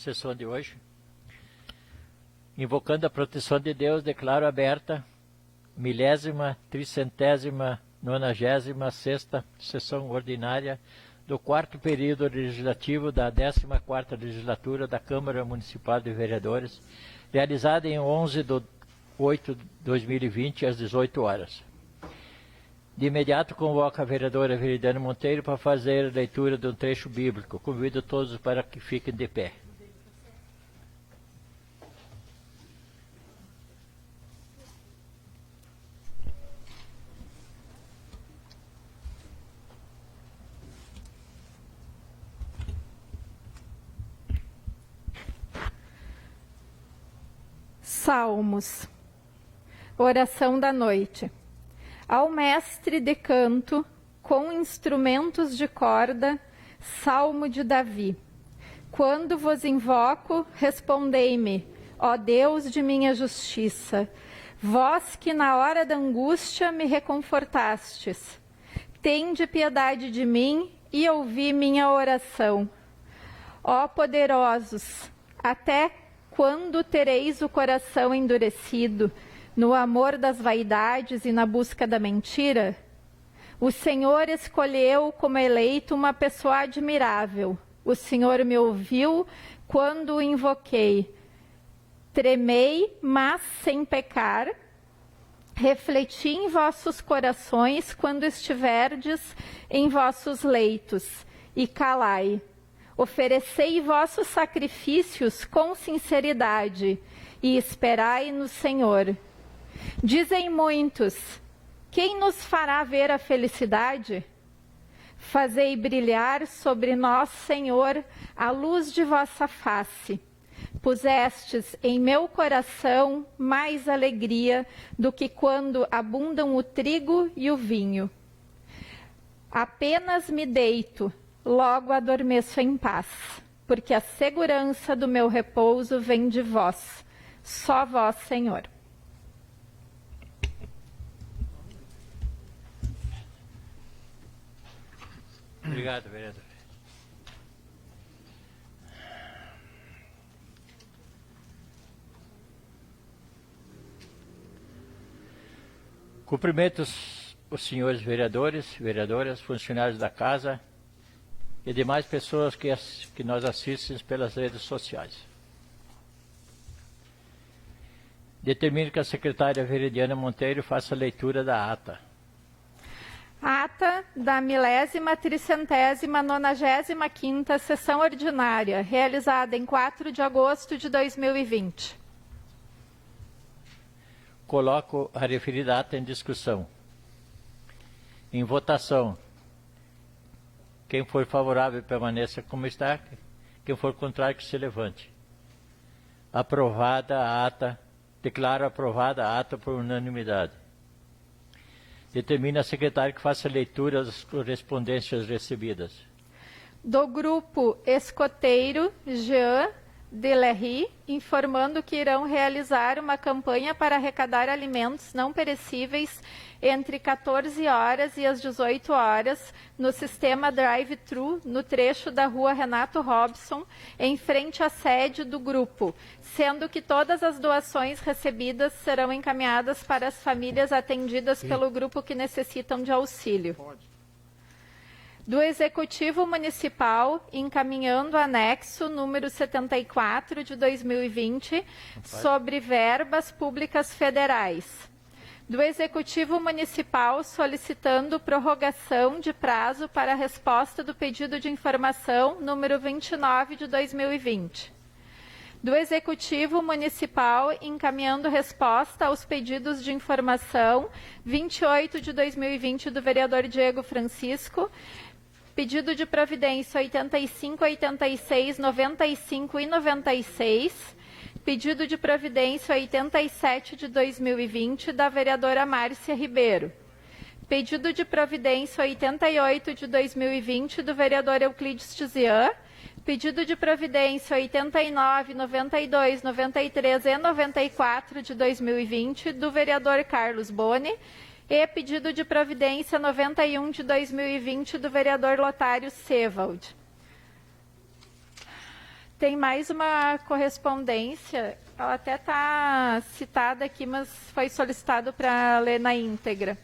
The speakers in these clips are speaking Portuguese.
sessão de hoje. Invocando a proteção de Deus, declaro aberta 1036ª sessão ordinária do 4º período legislativo da 14ª legislatura da Câmara Municipal de Vereadores, realizada em 11/8/2020, às 18 horas. De imediato convoco a vereadora Veridiana Monteiro para fazer a leitura de um trecho bíblico. Convido todos para que fiquem de pé. Salmos. Oração da noite. Ao mestre de canto, com instrumentos de corda, Salmo de Davi. Quando vos invoco, respondei-me, ó Deus de minha justiça. Vós que na hora da angústia me reconfortastes. Tende piedade de mim e ouvi minha oração. Ó poderosos, até quando tereis o coração endurecido, no amor das vaidades e na busca da mentira? O Senhor escolheu como eleito uma pessoa admirável. O Senhor me ouviu quando o invoquei. Tremei, mas sem pecar. Refleti em vossos corações quando estiverdes em vossos leitos, e calai. Oferecei vossos sacrifícios com sinceridade, e esperai no Senhor. Dizem muitos, quem nos fará ver a felicidade? Fazei brilhar sobre nós, Senhor, a luz de vossa face. Pusestes em meu coração mais alegria do que quando abundam o trigo e o vinho. Apenas me deito, logo adormeço em paz, porque a segurança do meu repouso vem de vós, só vós, Senhor. Obrigado, vereador. Cumprimento os senhores vereadores, vereadoras, funcionários da casa e demais pessoas que nos assistem pelas redes sociais. Determino que a secretária Veridiana Monteiro faça a leitura da ata. Ata da 1036ª sessão ordinária, realizada em 4 de agosto de 2020. Coloco a referida ata em discussão. Em votação. Quem for favorável permaneça como está. Quem for contrário que se levante. Aprovada a ata. Declaro aprovada a ata por unanimidade. Determina a secretária que faça a leitura das correspondências recebidas. Do grupo Escoteiro Jean Delerry, informando que irão realizar uma campanha para arrecadar alimentos não perecíveis entre 14 horas e as 18 horas no sistema drive-thru no trecho da rua Renato Robson, em frente à sede do grupo, sendo que todas as doações recebidas serão encaminhadas para as famílias atendidas pelo grupo que necessitam de auxílio. Do Executivo Municipal, encaminhando anexo número 74 de 2020 sobre verbas públicas federais. Do Executivo Municipal, solicitando prorrogação de prazo para a resposta do pedido de informação número 29 de 2020. Do Executivo Municipal, encaminhando resposta aos pedidos de informação 28 de 2020 do vereador Diego Francisco, pedido de providência 85, 86, 95 e 96, pedido de providência 87 de 2020 da vereadora Márcia Ribeiro, pedido de providência 88 de 2020 do vereador Euclides Tizian, pedido de providência 89, 92, 93 e 94 de 2020 do vereador Carlos Boni, e pedido de providência 91 de 2020 do vereador Lotário Sevald. Tem mais uma correspondência, ela até está citada aqui, mas foi solicitado para ler na íntegra.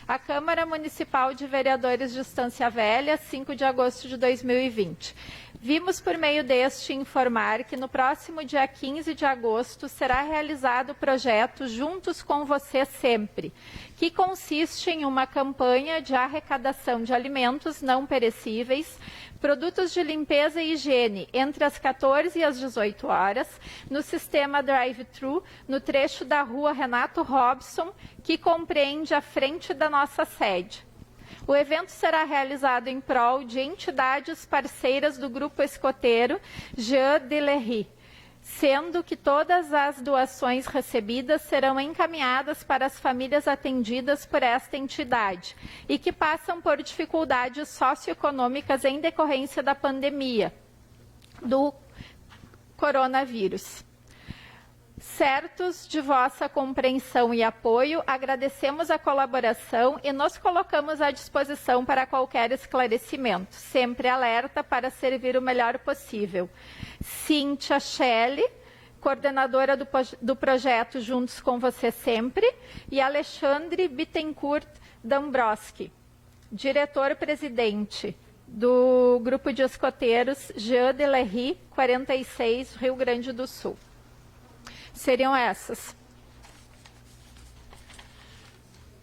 A Câmara Municipal de Vereadores de Estância Velha, 5 de agosto de 2020. Vimos por meio deste informar que no próximo dia 15 de agosto será realizado o projeto Juntos com Você Sempre, que consiste em uma campanha de arrecadação de alimentos não perecíveis, produtos de limpeza e higiene entre as 14 e as 18 horas, no sistema drive-thru, no trecho da rua Renato Robson, que compreende a frente da nossa sede. O evento será realizado em prol de entidades parceiras do Grupo Escoteiro Jean Delery, sendo que todas as doações recebidas serão encaminhadas para as famílias atendidas por esta entidade e que passam por dificuldades socioeconômicas em decorrência da pandemia do coronavírus. Certos de vossa compreensão e apoio, agradecemos a colaboração e nos colocamos à disposição para qualquer esclarecimento, sempre alerta para servir o melhor possível. Cíntia Shelley, coordenadora do projeto Juntos com Você Sempre, e Alexandre Bittencourt Dombrowski, diretor-presidente do Grupo de Escoteiros Jean Delery, 46, Rio Grande do Sul. Seriam essas.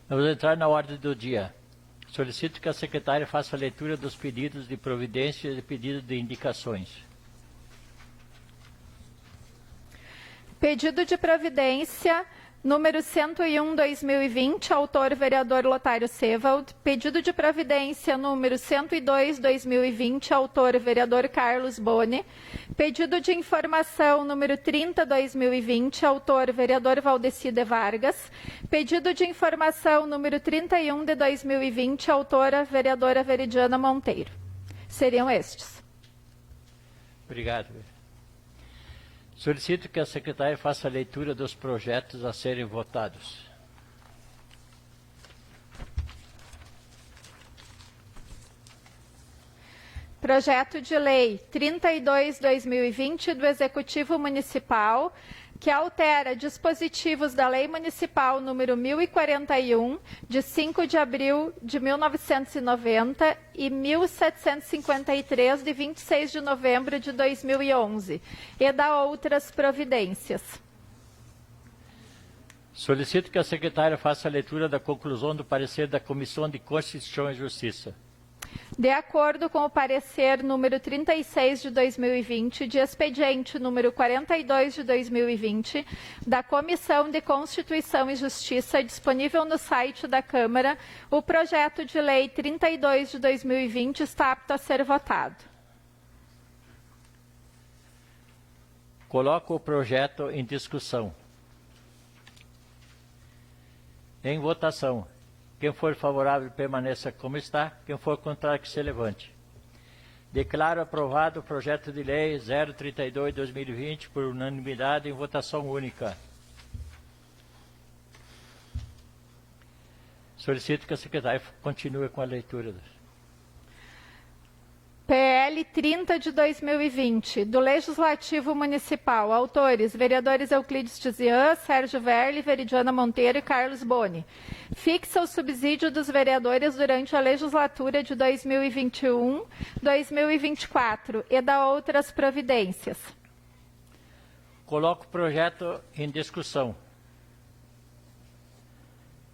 Vamos entrar na ordem do dia. Solicito que a secretária faça a leitura dos pedidos de providência e pedido de indicações. Pedido de providência número 101/2020, autor vereador Lotário Sewald. Pedido de providência número 102/2020, autor vereador Carlos Boni. Pedido de informação número 30/2020, autor vereador Valdeci de Vargas. Pedido de informação número 31/2020, autora vereadora Veridiana Monteiro. Seriam estes. Obrigado. Solicito que a secretária faça a leitura dos projetos a serem votados. Projeto de Lei 32/2020 do Executivo Municipal, que altera dispositivos da Lei Municipal número 1041, de 5 de abril de 1990 e 1753, de 26 de novembro de 2011, e da outras providências. Solicito que a secretária faça a leitura da conclusão do parecer da Comissão de Constituição e Justiça. De acordo com o parecer número 36 de 2020, de expediente número 42 de 2020, da Comissão de Constituição e Justiça, disponível no site da Câmara, o projeto de lei 32 de 2020 está apto a ser votado. Coloco o projeto em discussão. Em votação. Quem for favorável, permaneça como está. Quem for contrário, que se levante. Declaro aprovado o projeto de lei 032/2020 por unanimidade em votação única. Solicito que a secretária continue com a leitura. PL 30 de 2020, do Legislativo Municipal. Autores, vereadores Euclides Tizian, Sérgio Verli, Veridiana Monteiro e Carlos Boni. Fixa o subsídio dos vereadores durante a legislatura de 2021-2024 e da outras providências. Coloco o projeto em discussão.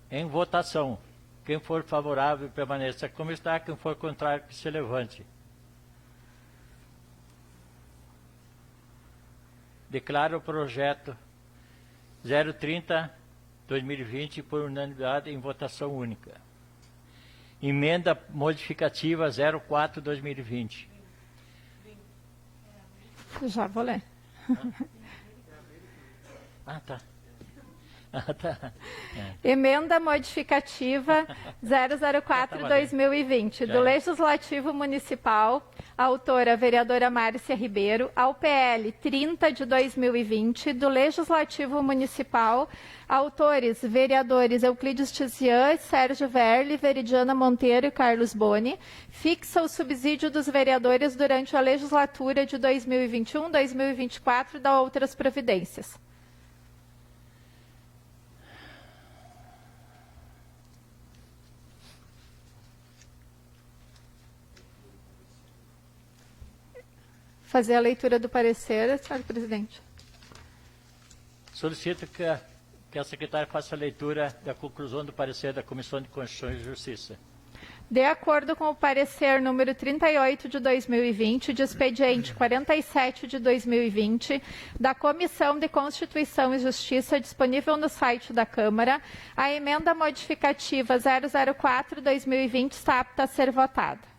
Em votação. Quem for favorável, permaneça como está. Quem for contrário, que se levante. Declaro o projeto 030/2020 por unanimidade em votação única. Emenda modificativa 04/2020. Já vou ler. Ah, tá. Tá. Emenda modificativa 004/2020 do Legislativo Municipal, autora a vereadora Márcia Ribeiro, ao PL 30 de 2020 do Legislativo Municipal, autores vereadores Euclides Tizian, Sérgio Verli, Veridiana Monteiro e Carlos Boni, fixa o subsídio dos vereadores durante a legislatura de 2021-2024 e dá outras providências. Fazer a leitura do parecer, senhor presidente. Solicito que a secretária faça a leitura da conclusão do parecer da Comissão de Constituição e Justiça. De acordo com o parecer número 38 de 2020, de expediente 47 de 2020, da Comissão de Constituição e Justiça, disponível no site da Câmara, a emenda modificativa 004/2020 está apta a ser votada.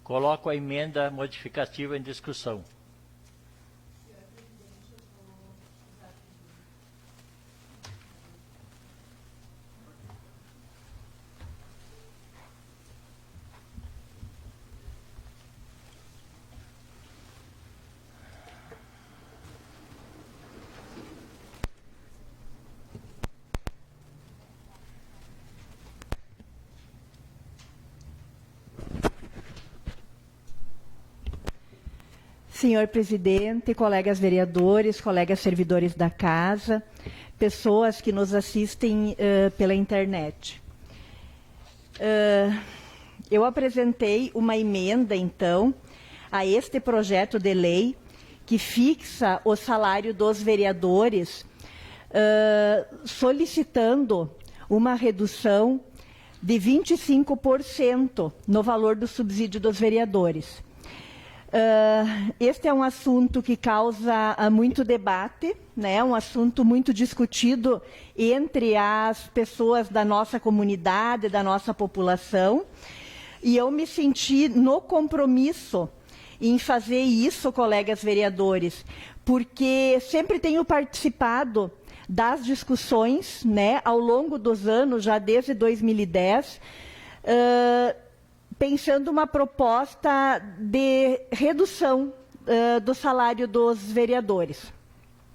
Coloco a emenda modificativa em discussão. Senhor presidente, colegas vereadores, colegas servidores da casa, pessoas que nos assistem pela internet. Eu apresentei uma emenda, então, a este projeto de lei que fixa o salário dos vereadores, solicitando uma redução de 25% no valor do subsídio dos vereadores. Este é um assunto que causa muito debate, né? Um assunto muito discutido entre as pessoas da nossa comunidade, da nossa população, e eu me senti no compromisso em fazer isso, colegas vereadores, porque sempre tenho participado das discussões, né, ao longo dos anos, já desde 2010, pensando uma proposta de redução do salário dos vereadores.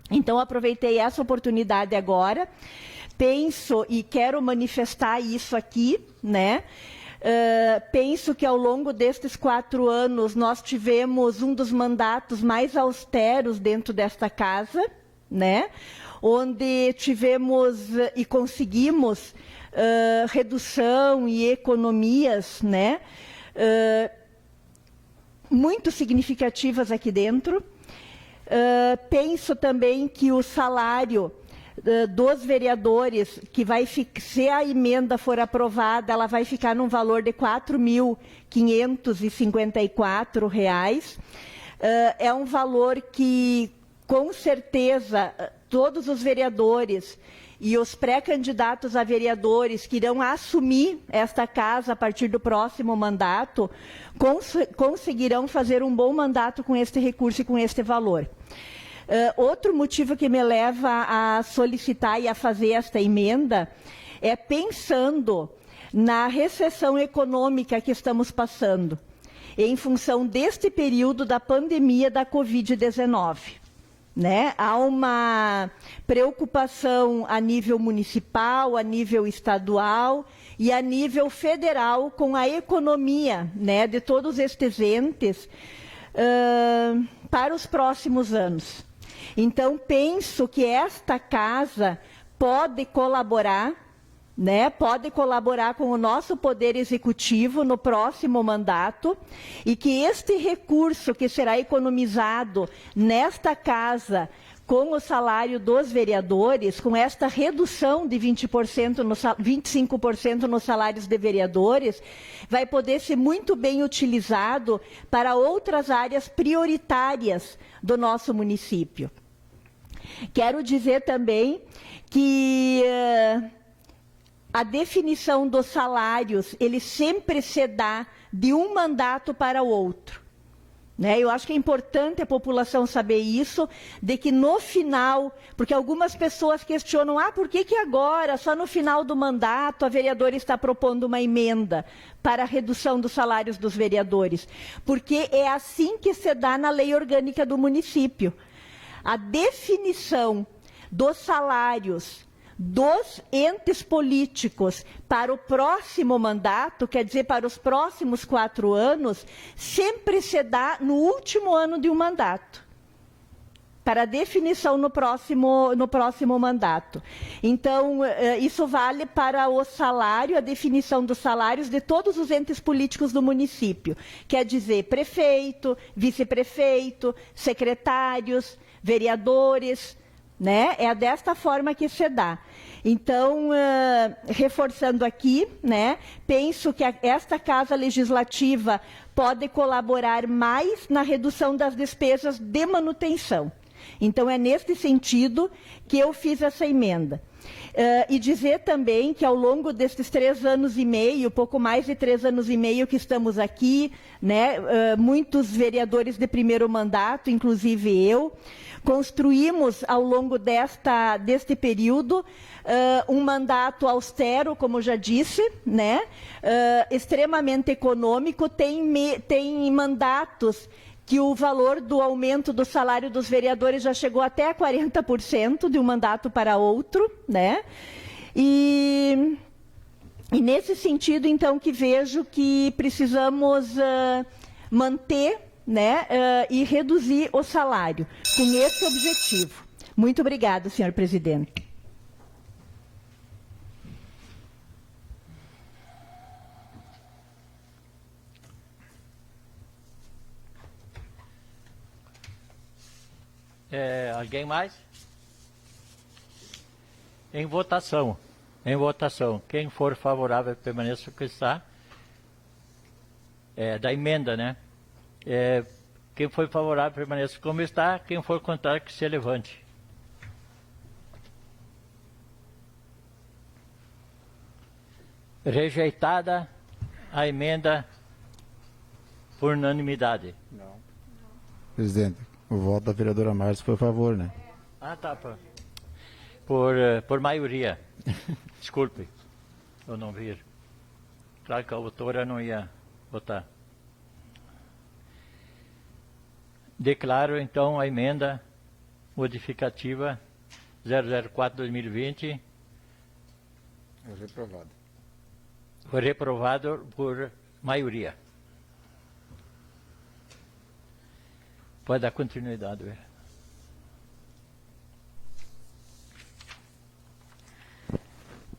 Então, aproveitei essa oportunidade agora, penso e quero manifestar isso aqui, né? Penso que ao longo destes 4 anos nós tivemos um dos mandatos mais austeros dentro desta casa, né? Onde tivemos e conseguimos redução e economias, né, muito significativas aqui dentro. Penso também que o salário dos vereadores, que vai se a emenda for aprovada, ela vai ficar num valor de R$ 4.554. É um valor que, com certeza, todos os vereadores e os pré-candidatos a vereadores que irão assumir esta casa a partir do próximo mandato, conseguirão fazer um bom mandato com este recurso e com este valor. Outro motivo que me leva a solicitar e a fazer esta emenda é pensando na recessão econômica que estamos passando, em função deste período da pandemia da Covid-19. Né? Há uma preocupação a nível municipal, a nível estadual e a nível federal com a economia, né, de todos estes entes para os próximos anos. Então, penso que esta casa pode colaborar, né, pode colaborar com o nosso Poder Executivo no próximo mandato e que este recurso que será economizado nesta casa com o salário dos vereadores, com esta redução de 25% nos salários de vereadores, vai poder ser muito bem utilizado para outras áreas prioritárias do nosso município. Quero dizer também que a definição dos salários, ele sempre se dá de um mandato para o outro, Né? Eu acho que é importante a população saber isso, de que no final, porque algumas pessoas questionam, por que agora, só no final do mandato, a vereadora está propondo uma emenda para a redução dos salários dos vereadores? Porque é assim que se dá na lei orgânica do município. A definição dos salários dos entes políticos para o próximo mandato, quer dizer, para os próximos 4 anos, sempre se dá no último ano de um mandato, para a definição no próximo mandato. Então, isso vale para o salário, a definição dos salários de todos os entes políticos do município, quer dizer, prefeito, vice-prefeito, secretários, vereadores, né? É desta forma que se dá. Então, reforçando aqui, né, penso que esta Casa Legislativa pode colaborar mais na redução das despesas de manutenção. Então, é neste sentido que eu fiz essa emenda. E dizer também que ao longo destes 3 anos e meio, pouco mais de 3 anos e meio que estamos aqui, né, muitos vereadores de primeiro mandato, inclusive eu, construímos ao longo deste período um mandato austero, como já disse, né, extremamente econômico, tem mandatos que o valor do aumento do salário dos vereadores já chegou até a 40% de um mandato para outro, né? E nesse sentido, então, que vejo que precisamos manter, né, e reduzir o salário, com esse objetivo. Muito obrigada, senhor presidente. Alguém mais? Em votação. Quem for favorável, permaneça com o que está. Da emenda, né? Quem for favorável, permaneça como está. Quem for contrário, que se levante. Rejeitada a emenda por unanimidade. Não. Presidente, o voto da vereadora Márcia foi a favor, né? Tá. Por maioria. Desculpe, eu não vi. Claro que a autora não ia votar. Declaro, então, a emenda modificativa 004-2020. Reprovado. Foi reprovado por maioria. Pode dar continuidade, velho.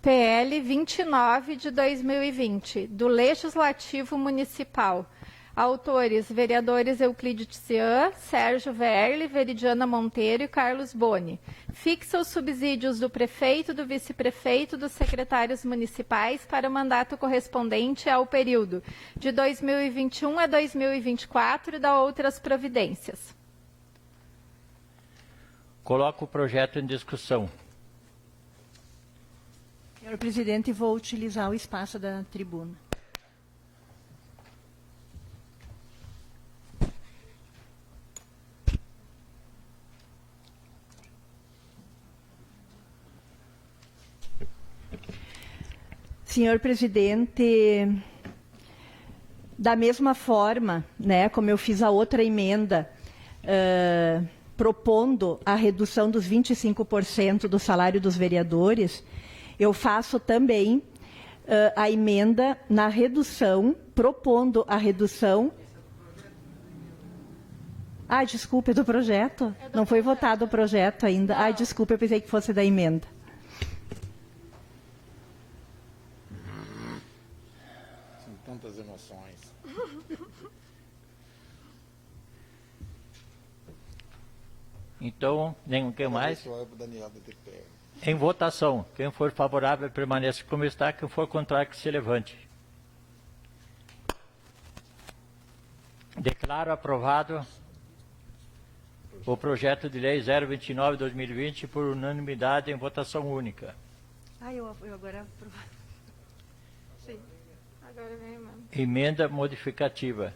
PL 29 de 2020, do Legislativo Municipal. Autores, vereadores Euclide Tizian, Sérgio Verli, Veridiana Monteiro e Carlos Boni. Fixa os subsídios do prefeito, do vice-prefeito, dos secretários municipais para o mandato correspondente ao período de 2021 a 2024 e dá outras providências. Coloco o projeto em discussão. Senhor presidente, vou utilizar o espaço da tribuna. Senhor presidente, da mesma forma, né, como eu fiz a outra emenda, propondo a redução dos 25% do salário dos vereadores, eu faço também a emenda na redução, propondo a redução... desculpe, é do projeto? Não foi votado o projeto ainda. Desculpe, eu pensei que fosse da emenda. São tantas emoções. Então, quem mais? Em votação. Quem for favorável, permaneça como está. Quem for contrário, que se levante. Declaro aprovado o projeto de lei 029/2020 por unanimidade em votação única. Eu agora aprovo. Sim. Agora vem, mano. Emenda modificativa.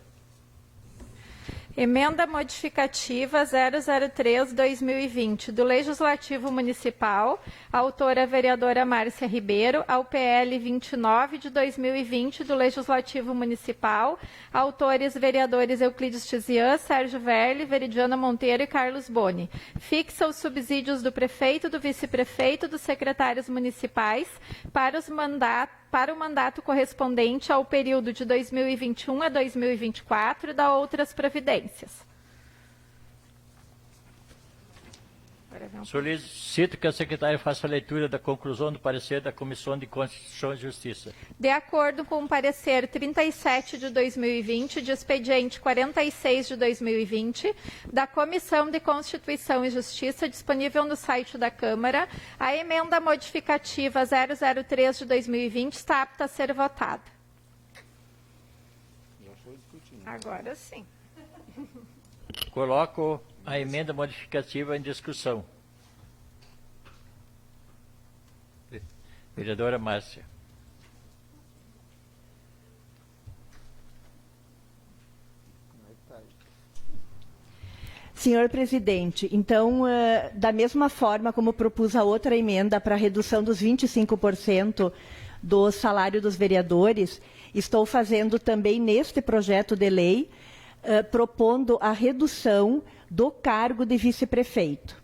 Emenda modificativa 003/2020 do Legislativo Municipal, autora vereadora Márcia Ribeiro, ao PL 29 de 2020 do Legislativo Municipal, autores vereadores Euclides Tizian, Sérgio Verli, Veridiana Monteiro e Carlos Boni. Fixa os subsídios do prefeito, do vice-prefeito, dos secretários municipais para o mandato correspondente ao período de 2021 a 2024 e da outras providências. Solicito que a secretária faça a leitura da conclusão do parecer da Comissão de Constituição e Justiça. De acordo com o parecer 37 de 2020, de expediente 46 de 2020, da Comissão de Constituição e Justiça, disponível no site da Câmara, a emenda modificativa 003 de 2020 está apta a ser votada. Agora sim. Coloco a emenda modificativa em discussão. Vereadora Márcia. Senhor presidente, então, da mesma forma como propus a outra emenda para a redução dos 25% do salário dos vereadores, estou fazendo também neste projeto de lei, propondo a redução do cargo de vice-prefeito,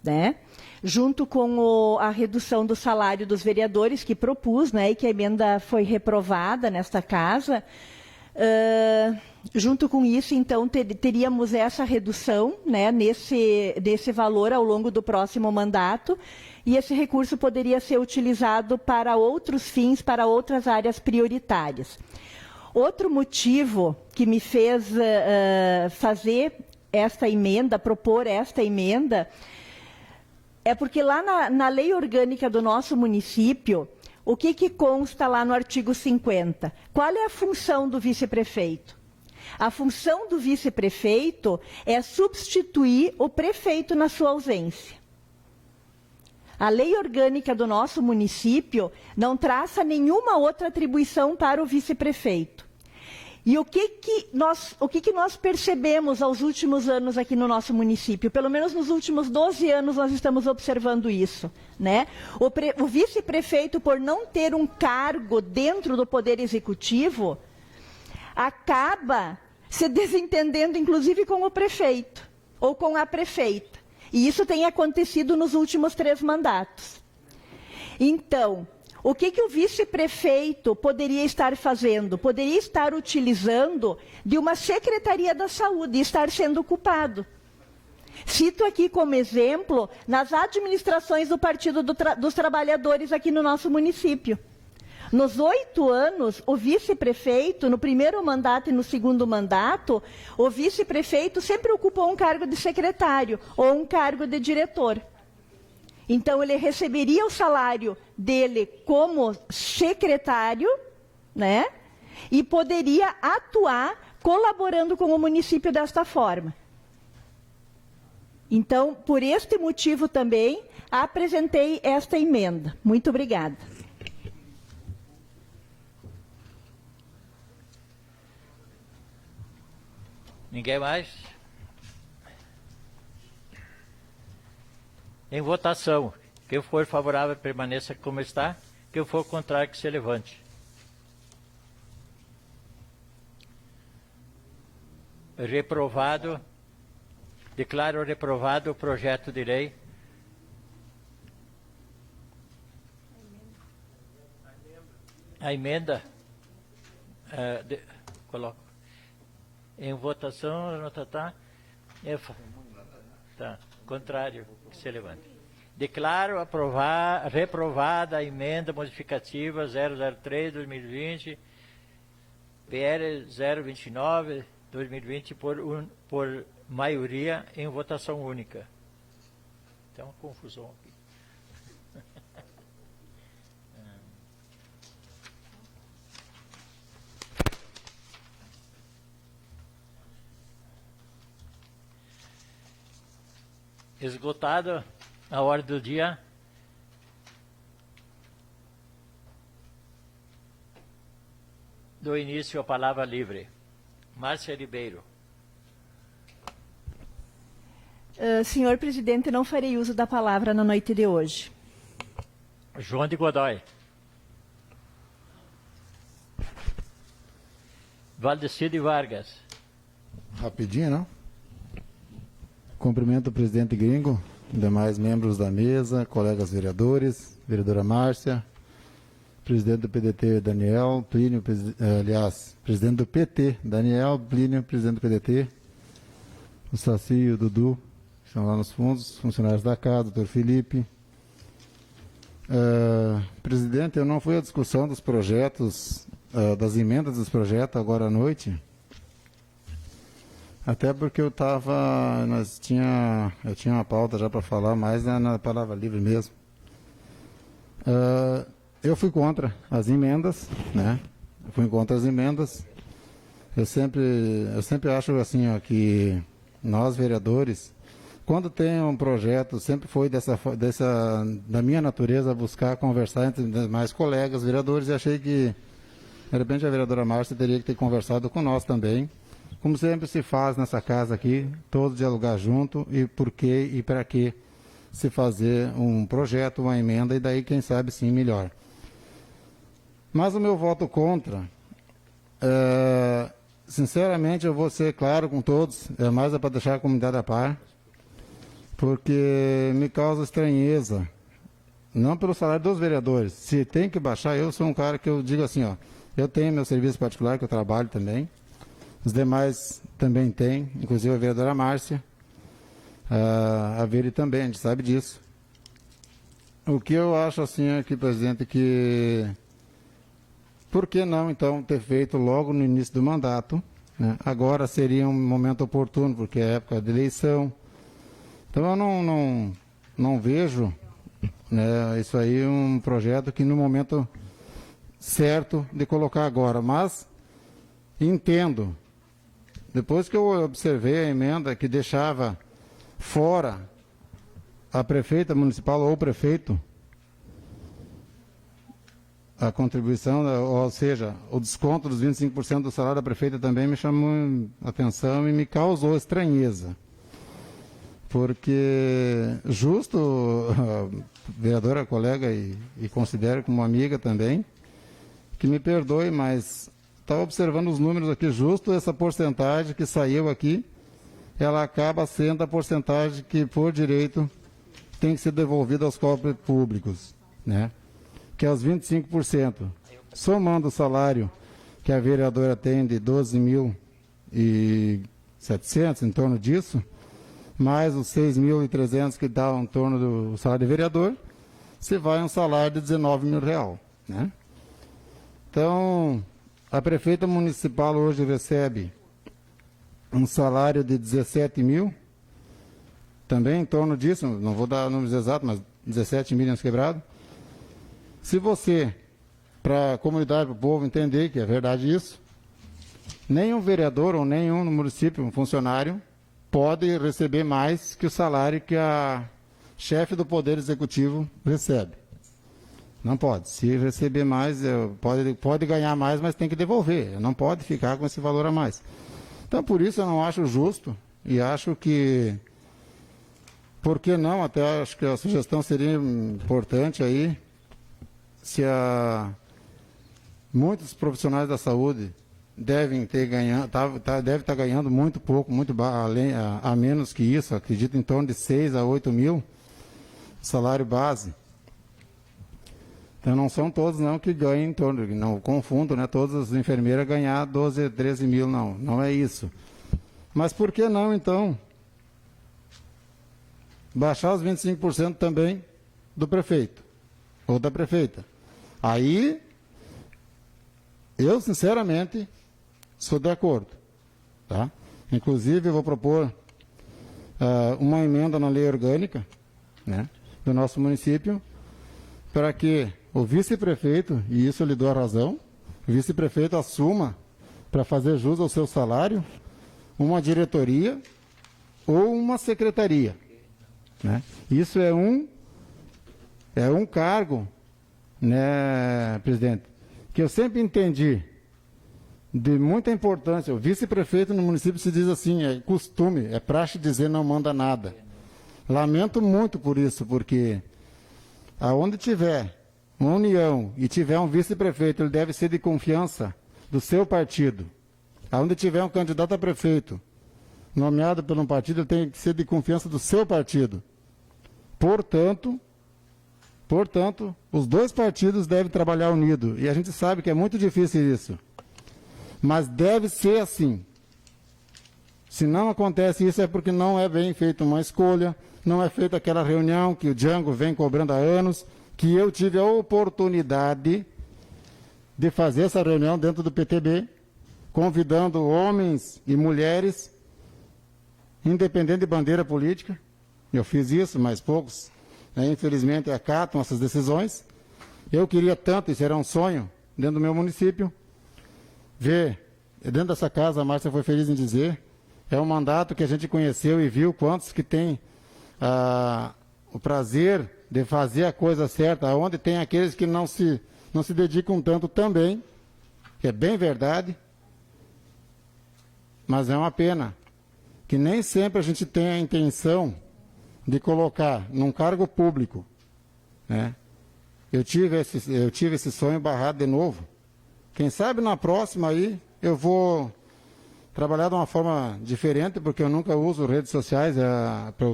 né? Junto com a redução do salário dos vereadores que propus, né, e que a emenda foi reprovada nesta casa. Junto com isso, então, teríamos essa redução, né, nesse valor ao longo do próximo mandato, e esse recurso poderia ser utilizado para outros fins, para outras áreas prioritárias. Outro motivo que me fez fazer esta emenda, propor esta emenda, é porque lá na lei orgânica do nosso município, o que consta lá no artigo 50? Qual é a função do vice-prefeito? A função do vice-prefeito é substituir o prefeito na sua ausência. A lei orgânica do nosso município não traça nenhuma outra atribuição para o vice-prefeito. E o que nós percebemos aos últimos anos aqui no nosso município? Pelo menos nos últimos 12 anos nós estamos observando isso, né? O vice-prefeito, por não ter um cargo dentro do Poder Executivo, acaba se desentendendo, inclusive, com o prefeito ou com a prefeita. E isso tem acontecido nos últimos 3 mandatos. Então, o que o vice-prefeito poderia estar fazendo? Poderia estar utilizando de uma Secretaria da Saúde e estar sendo ocupado. Cito aqui como exemplo, nas administrações do Partido dos Trabalhadores aqui no nosso município. Nos 8 anos, o vice-prefeito, no primeiro mandato e no segundo mandato, o vice-prefeito sempre ocupou um cargo de secretário ou um cargo de diretor. Então, ele receberia o salário dele como secretário, né? E poderia atuar colaborando com o município desta forma. Então, por este motivo também, apresentei esta emenda. Muito obrigada. Ninguém mais? Em votação. Quem for favorável, permaneça como está. Quem for contrário, que se levante. Reprovado. Declaro reprovado o projeto de lei. A emenda. Coloco. Em votação, tá. Tá. Contrário, que se levante. Declaro reprovada a emenda modificativa 003/2020, PL 029/2020 por maioria em votação única. Tem uma confusão aqui. Esgotada a hora do dia. Dou início à palavra livre. Márcia Ribeiro. Senhor presidente, não farei uso da palavra na noite de hoje. João de Godoy. Valdecide Vargas. Rapidinho, não? Cumprimento o presidente Gringo, demais membros da mesa, colegas vereadores, vereadora Márcia, presidente do PDT Daniel, Plínio, presidente do PT Daniel, Plínio, presidente do PDT, o Saci e o Dudu, que estão lá nos fundos, funcionários da casa, doutor Felipe. Presidente, eu não fui à discussão dos projetos, das emendas dos projetos agora à noite, até porque eu tinha uma pauta já para falar, mais na palavra livre mesmo. Eu fui contra as emendas, né? Eu sempre acho assim, ó, que nós vereadores, quando tem um projeto, sempre foi da minha natureza buscar conversar entre mais colegas vereadores, e achei que de repente a vereadora Márcia teria que ter conversado com nós também, como sempre se faz nessa casa aqui, todos dialogar junto, e por que e para que se fazer um projeto, uma emenda, e daí quem sabe sim melhor. Mas o meu voto contra, sinceramente eu vou ser claro com todos, mais é para deixar a comunidade a par, porque me causa estranheza, não pelo salário dos vereadores, se tem que baixar, eu sou um cara que eu digo assim, ó, eu tenho meu serviço particular que eu trabalho também, os demais também têm, inclusive a vereadora Márcia, a Veri também, a gente sabe disso. O que eu acho assim aqui, presidente, que por que não então ter feito logo no início do mandato, né? Agora seria um momento oportuno, porque é época de eleição. Então eu não vejo, né, isso aí um projeto que no momento certo de colocar agora, mas entendo. Depois que eu observei a emenda que deixava fora a prefeita municipal ou o prefeito, a contribuição, ou seja, o desconto dos 25% do salário da prefeita também me chamou a atenção e me causou estranheza. Porque justo, a vereadora colega e considero como amiga também, que me perdoe, mas estava observando os números aqui, justo essa porcentagem que saiu aqui, ela acaba sendo a porcentagem que, por direito, tem que ser devolvida aos cofres públicos, né? Que é os 25%. Somando o salário que a vereadora tem de 12.700, em torno disso, mais os 6.300 que dá em torno do salário de vereador, se vai um salário de 19 mil real, né? Então, a prefeita municipal hoje recebe um salário de 17 mil, também em torno disso, não vou dar números exatos, mas 17 milhões quebrados. Se você, para a comunidade, para o povo entender que é verdade isso, nenhum vereador ou nenhum no município, um funcionário, pode receber mais que o salário que a chefe do Poder Executivo recebe. Não pode. Se receber mais, pode ganhar mais, mas tem que devolver. Não pode ficar com esse valor a mais. Então, por isso eu não acho justo e acho que, por que não, até acho que a sugestão seria importante aí, se muitos profissionais da saúde devem estar ganhando muito pouco, a menos que isso, acredito em torno de 6 a 8 mil salário base. Então não são todos não que ganham em torno, não confundo, né? Todas as enfermeiras ganhar 12, 13 mil, não é isso. Mas por que não então baixar os 25% também do prefeito ou da prefeita? Aí, eu sinceramente sou de acordo, tá? Inclusive eu vou propor uma emenda na lei orgânica, né, do nosso município, para que o vice-prefeito, e isso eu lhe dou a razão, o vice-prefeito assuma, para fazer jus ao seu salário, uma diretoria ou uma secretaria, né? Isso é um cargo, né, presidente, que eu sempre entendi de muita importância. O vice-prefeito no município se diz assim, é costume, é praxe dizer não manda nada. Lamento muito por isso, porque aonde tiver uma união e tiver um vice-prefeito, ele deve ser de confiança do seu partido. Aonde tiver um candidato a prefeito nomeado por um partido, ele tem que ser de confiança do seu partido. Portanto, os dois partidos devem trabalhar unidos. E a gente sabe que é muito difícil isso. Mas deve ser assim. Se não acontece isso, é porque não é bem feita uma escolha, não é feita aquela reunião que o Django vem cobrando há anos, que eu tive a oportunidade de fazer essa reunião dentro do PTB, convidando homens e mulheres, independente de bandeira política. Eu fiz isso, mas poucos, infelizmente, acatam essas decisões. Eu queria tanto, isso era um sonho, dentro do meu município, ver, dentro dessa casa, a Márcia foi feliz em dizer, é um mandato que a gente conheceu e viu quantos que têm o prazer de fazer a coisa certa, onde tem aqueles que não se dedicam tanto também, que é bem verdade, mas é uma pena que nem sempre a gente tem a intenção de colocar num cargo público, né? Eu tive esse sonho barrado de novo. Quem sabe na próxima aí eu vou trabalhar de uma forma diferente, porque eu nunca uso redes sociais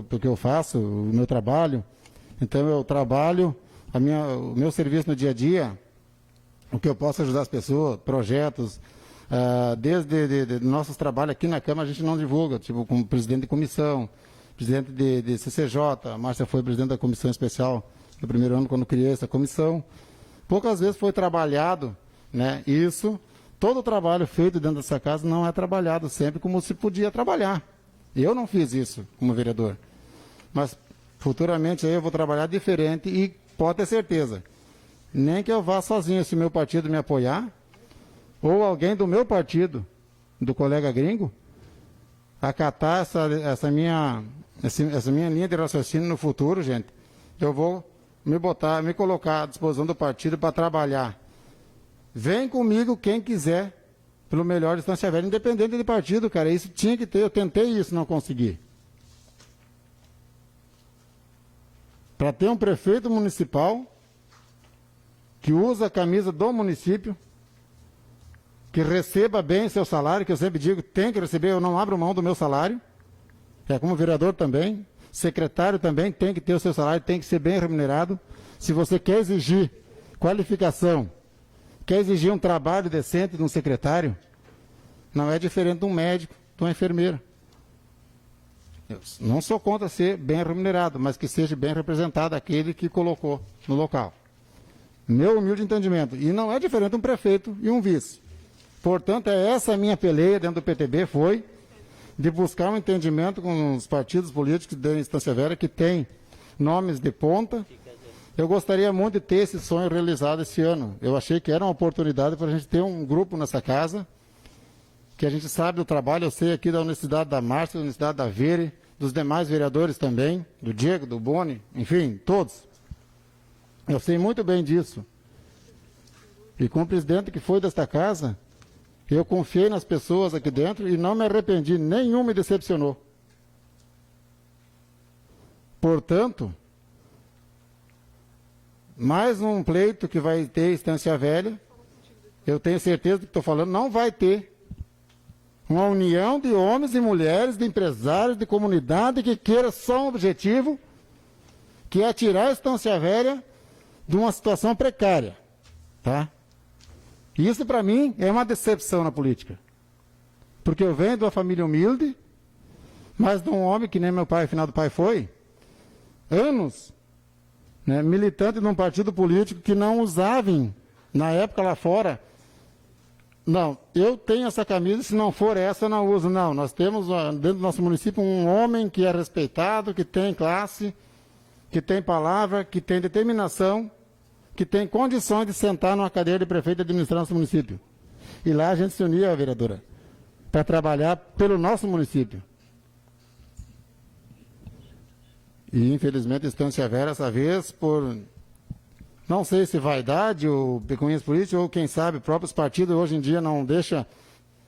porque eu faço o meu trabalho. Então eu trabalho o meu serviço no dia a dia, o que eu posso ajudar as pessoas, projetos, desde nossos trabalhos aqui na Câmara a gente não divulga, tipo como presidente de comissão, presidente de CCJ, a Márcia foi presidente da comissão especial no primeiro ano quando criei essa comissão. Poucas vezes foi trabalhado, né, isso. Todo o trabalho feito dentro dessa casa não é trabalhado sempre como se podia trabalhar. Eu não fiz isso como vereador. Mas futuramente aí eu vou trabalhar diferente e pode ter certeza, nem que eu vá sozinho, se meu partido me apoiar, ou alguém do meu partido, do colega gringo, acatar essa minha linha de raciocínio no futuro, gente, eu vou me colocar à disposição do partido para trabalhar. Vem comigo quem quiser pelo melhor de Estância Velha, independente de partido, cara. Isso tinha que ter, eu tentei isso, não consegui. Para ter um prefeito municipal que usa a camisa do município, que receba bem seu salário, que eu sempre digo, tem que receber, eu não abro mão do meu salário, como vereador também, secretário também tem que ter o seu salário, tem que ser bem remunerado. Se você quer exigir qualificação, quer exigir um trabalho decente de um secretário, não é diferente de um médico, de uma enfermeira. Eu não sou contra ser bem remunerado, mas que seja bem representado aquele que colocou no local. Meu humilde entendimento. E não é diferente de um prefeito e um vice. Portanto, essa minha peleia dentro do PTB foi de buscar um entendimento com os partidos políticos da Estância Velha que tem nomes de ponta. Eu gostaria muito de ter esse sonho realizado esse ano. Eu achei que era uma oportunidade para a gente ter um grupo nessa casa, que a gente sabe do trabalho, eu sei aqui da Universidade da Márcia, da Universidade da Vere, dos demais vereadores também, do Diego, do Boni, enfim, todos. Eu sei muito bem disso. E como presidente que foi desta casa, eu confiei nas pessoas aqui dentro e não me arrependi, nenhum me decepcionou. Portanto, mais um pleito que vai ter Estância Velha, eu tenho certeza do que estou falando, não vai ter uma união de homens e mulheres, de empresários, de comunidade que queira só um objetivo, que é tirar a Estância Velha de uma situação precária, tá? Isso para mim é uma decepção na política, porque eu venho de uma família humilde, mas de um homem que nem meu pai, afinal do pai foi, anos, né, militante de um partido político que não usavam, na época lá fora, não, eu tenho essa camisa, se não for essa eu não uso, não. Nós temos dentro do nosso município um homem que é respeitado, que tem classe, que tem palavra, que tem determinação, que tem condições de sentar numa cadeira de prefeito e administrar nosso município. E lá a gente se unia, vereadora, para trabalhar pelo nosso município. E infelizmente Estância Velha, essa vez, por não sei se vaidade ou pecuninhas políticas, ou quem sabe, próprios partidos hoje em dia não deixam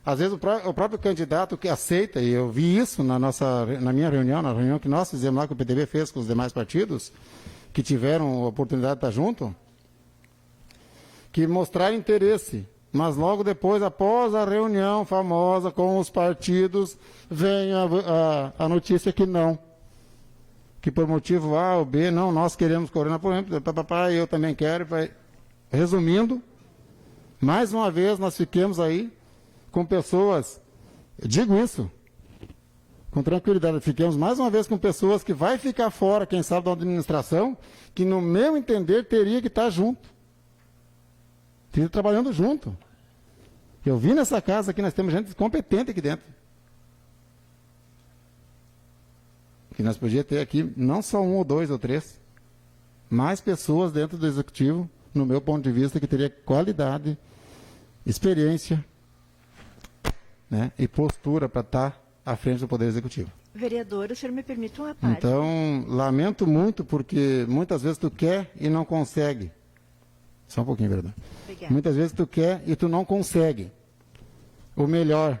Às vezes o próprio candidato que aceita, e eu vi isso na minha reunião, na reunião que nós fizemos lá, que o PTB fez com os demais partidos, que tiveram a oportunidade de estar junto, que mostrar interesse. Mas logo depois, após a reunião famosa com os partidos, vem a notícia que não. Que por motivo A ou B, não, nós queremos Corona Polêmica, eu também quero. Resumindo, mais uma vez nós fiquemos aí com pessoas, digo isso, com tranquilidade, fiquemos mais uma vez com pessoas que vai ficar fora, quem sabe, da administração, que no meu entender teria que estar junto. Teria trabalhando junto. Eu vi nessa casa aqui, nós temos gente competente aqui dentro. Que nós podíamos ter aqui, não só 1 ou 2 ou 3, mais pessoas dentro do Executivo, no meu ponto de vista, que teria qualidade, experiência, né, e postura para estar à frente do Poder Executivo. Vereador, o senhor me permite uma parte? Então, lamento muito, porque muitas vezes tu quer e não consegue. Só um pouquinho, vereador. Obrigada. Muitas vezes tu quer e tu não consegue o melhor.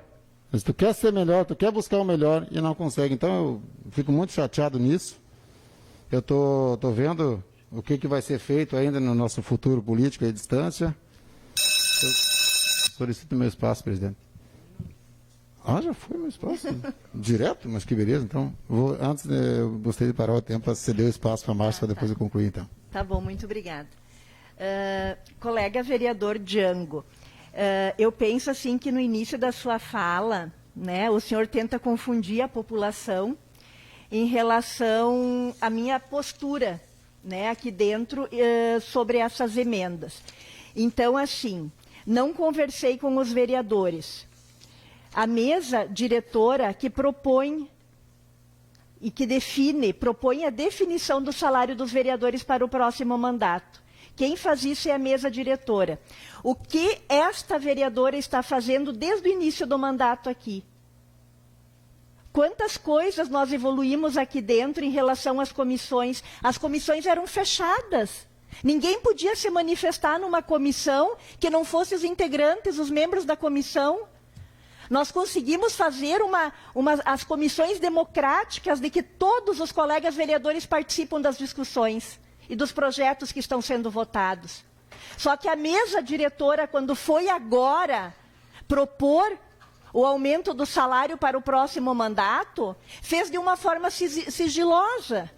Mas tu quer ser melhor, tu quer buscar o melhor e não consegue. Então, eu fico muito chateado nisso. Eu tô vendo o que vai ser feito ainda no nosso futuro político à distância. Eu solicito meu espaço, presidente. Ah, já foi meu espaço? Direto? Mas que beleza. Então, antes eu gostaria de parar o tempo para ceder o espaço para a Márcia, para depois eu concluir, então. Tá bom, muito obrigada. Colega vereador Django, eu penso assim que no início da sua fala, né, o senhor tenta confundir a população em relação à minha postura, né, aqui dentro sobre essas emendas. Então, assim, não conversei com os vereadores. A mesa diretora que propõe e que propõe a definição do salário dos vereadores para o próximo mandato. Quem faz isso é a mesa diretora. O que esta vereadora está fazendo desde o início do mandato aqui? Quantas coisas nós evoluímos aqui dentro em relação às comissões? As comissões eram fechadas. Ninguém podia se manifestar numa comissão que não fosse os integrantes, os membros da comissão. Nós conseguimos fazer as comissões democráticas de que todos os colegas vereadores participam das discussões e dos projetos que estão sendo votados. Só que a mesa diretora, quando foi agora propor o aumento do salário para o próximo mandato, fez de uma forma sigilosa.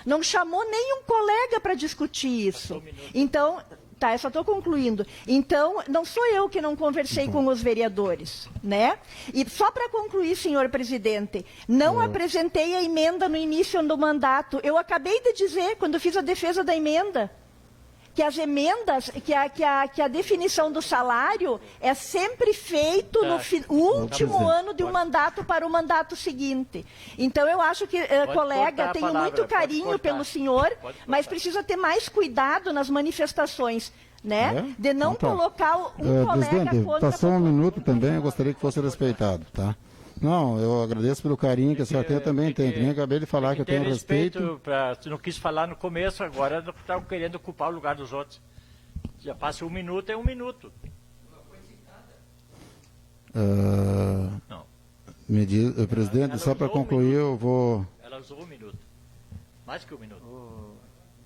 Não chamou nenhum colega para discutir isso. Então, tá, eu só estou concluindo. Então, não sou eu que não conversei com os vereadores, né? E só para concluir, senhor presidente, não apresentei a emenda no início do mandato. Eu acabei de dizer, quando fiz a defesa da emenda, que as emendas, que a definição do salário é sempre feito no último ano de um mandato para o mandato seguinte. Então, eu acho que, colega, tenho muito carinho pelo senhor, mas precisa ter mais cuidado nas manifestações, né? De não colocar um colega presidente, contra... passou um minuto também, eu gostaria que fosse respeitado, tá? Não, eu agradeço pelo carinho que a senhora tem, eu também tenho. Eu acabei de falar que eu tenho respeito. Tu não quis falar no começo, agora está querendo ocupar o lugar dos outros. Já passa 1 minuto, é 1 minuto. Não. Me diz, presidente, só para concluir, eu vou... Ela usou 1 minuto. Mais que 1 minuto.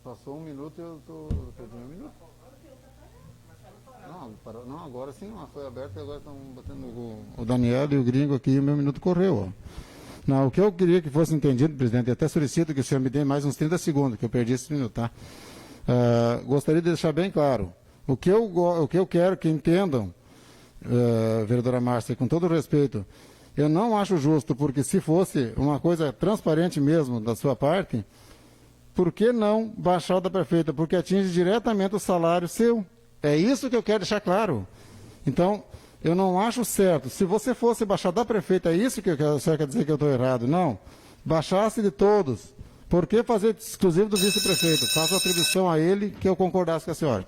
Passou 1 minuto e eu estou perdendo 1 minuto. Não, agora sim, foi aberto e agora estão batendo o Daniel e o gringo aqui e o meu minuto correu. Ó. Não, o que eu queria que fosse entendido, presidente, e até solicito que o senhor me dê mais uns 30 segundos, que eu perdi esse minuto, tá? Gostaria de deixar bem claro, o que eu quero que entendam, vereadora Márcia, com todo respeito, eu não acho justo, porque se fosse uma coisa transparente mesmo da sua parte, por que não baixar o da prefeita? Porque atinge diretamente o salário seu. É isso que eu quero deixar claro. Então, eu não acho certo. Se você fosse baixar da prefeita, é isso que o senhor quer dizer que eu estou errado? Não. Baixasse de todos. Por que fazer exclusivo do vice-prefeito? Faço atribuição a ele que eu concordasse com a senhora.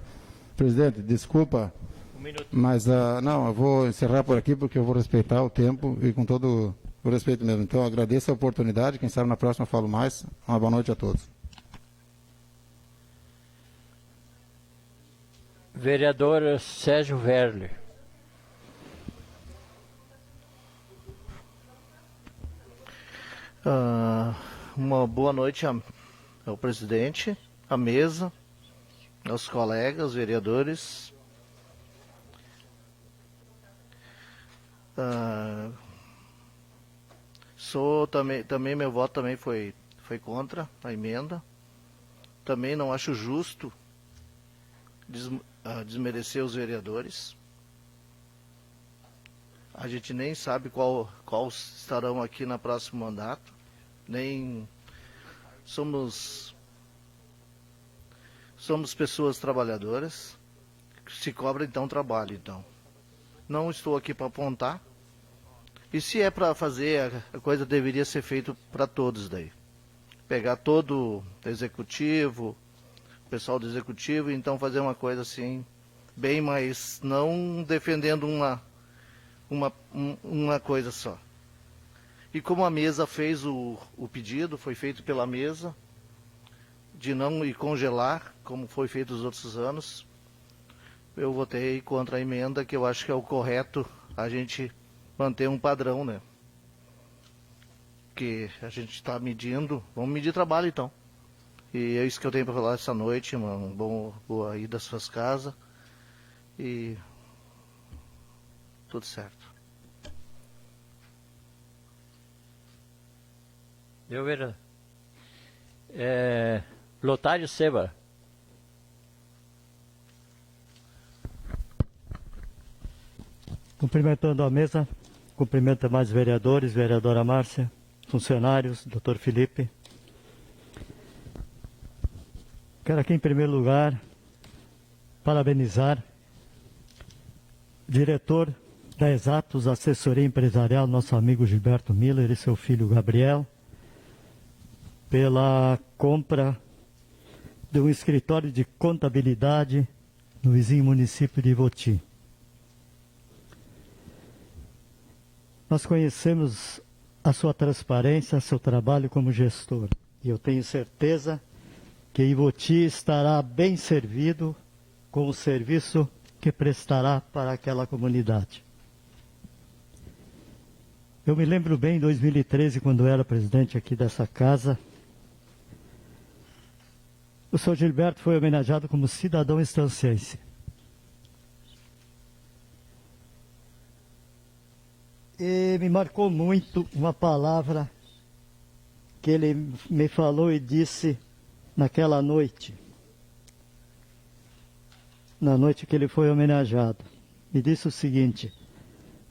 Presidente, desculpa. 1 minuto. Mas, não, eu vou encerrar por aqui porque eu vou respeitar o tempo e com todo o respeito mesmo. Então, agradeço a oportunidade. Quem sabe na próxima eu falo mais. Uma boa noite a todos. Vereador Sérgio Werler. Uma boa noite ao presidente, à mesa, aos colegas, vereadores. Também meu voto também foi contra a emenda. Também não acho justo desmerecer os vereadores. A gente nem sabe qual estarão aqui no próximo mandato. Nem somos pessoas trabalhadoras. Se cobra, então trabalho, então. Não estou aqui para apontar. E se é para fazer, a coisa deveria ser feita para todos daí. Pegar todo o executivo, o pessoal do executivo, e então fazer uma coisa assim, bem mais, não defendendo uma coisa só. E como a mesa fez o pedido, foi feito pela mesa, de não ir congelar, como foi feito os outros anos, eu votei contra a emenda, que eu acho que é o correto a gente manter um padrão, né? Que a gente está medindo, vamos medir trabalho então. E é isso que eu tenho para falar essa noite, boa ida às suas casas e tudo certo. Eu vereador. Lotário Seba. Cumprimentando a mesa, cumprimento mais vereadores, vereadora Márcia, funcionários, doutor Felipe. Quero aqui em primeiro lugar parabenizar o diretor da Exatos Assessoria Empresarial, nosso amigo Gilberto Miller e seu filho Gabriel, pela compra de um escritório de contabilidade no vizinho município de Ivoti. Nós conhecemos a sua transparência, seu trabalho como gestor. E eu tenho certeza que Ivoti estará bem servido com o serviço que prestará para aquela comunidade. Eu me lembro bem em 2013, quando eu era presidente aqui dessa casa, o senhor Gilberto foi homenageado como cidadão estanciense. E me marcou muito uma palavra que ele me falou e disse naquela noite, na noite que ele foi homenageado. Me disse o seguinte: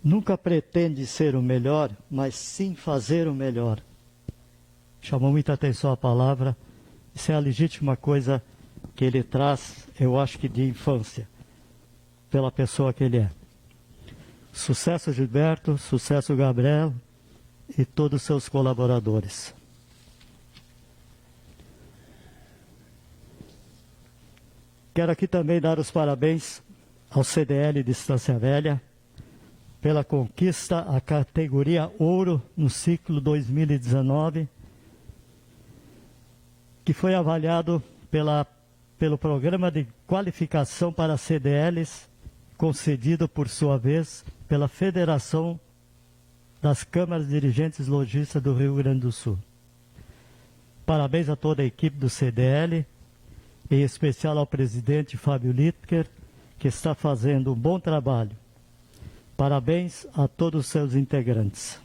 nunca pretende ser o melhor, mas sim fazer o melhor. Chamou muita atenção a palavra. Isso é a legítima coisa que ele traz, eu acho que de infância, pela pessoa que ele é. Sucesso, Gilberto, sucesso, Gabriel e todos os seus colaboradores. Quero aqui também dar os parabéns ao CDL de Estância Velha pela conquista à categoria Ouro no ciclo 2019, que foi avaliado pelo Programa de Qualificação para CDLs, concedido, por sua vez, pela Federação das Câmaras Dirigentes Lojistas do Rio Grande do Sul. Parabéns a toda a equipe do CDL, em especial ao presidente Fábio Littker, que está fazendo um bom trabalho. Parabéns a todos os seus integrantes.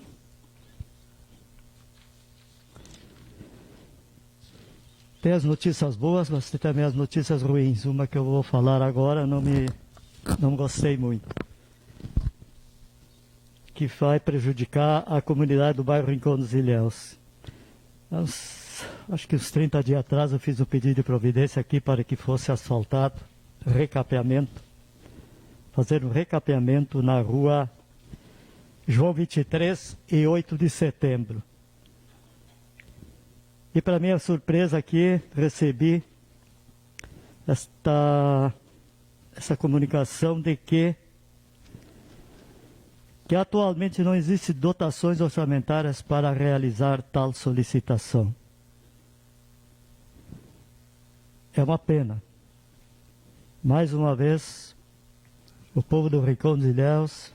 Tem as notícias boas, mas tem também as notícias ruins. Uma que eu vou falar agora, não gostei muito. Que vai prejudicar a comunidade do bairro Rincão dos Ilhéus. Acho que uns 30 dias atrás eu fiz um pedido de providência aqui para que fosse asfaltado, recapeamento. Fazer um recapeamento na rua João 23 e 8 de setembro. E para minha surpresa aqui, recebi essa comunicação de que atualmente não existe dotações orçamentárias para realizar tal solicitação. É uma pena. Mais uma vez, o povo do Rincão dos Ilhéus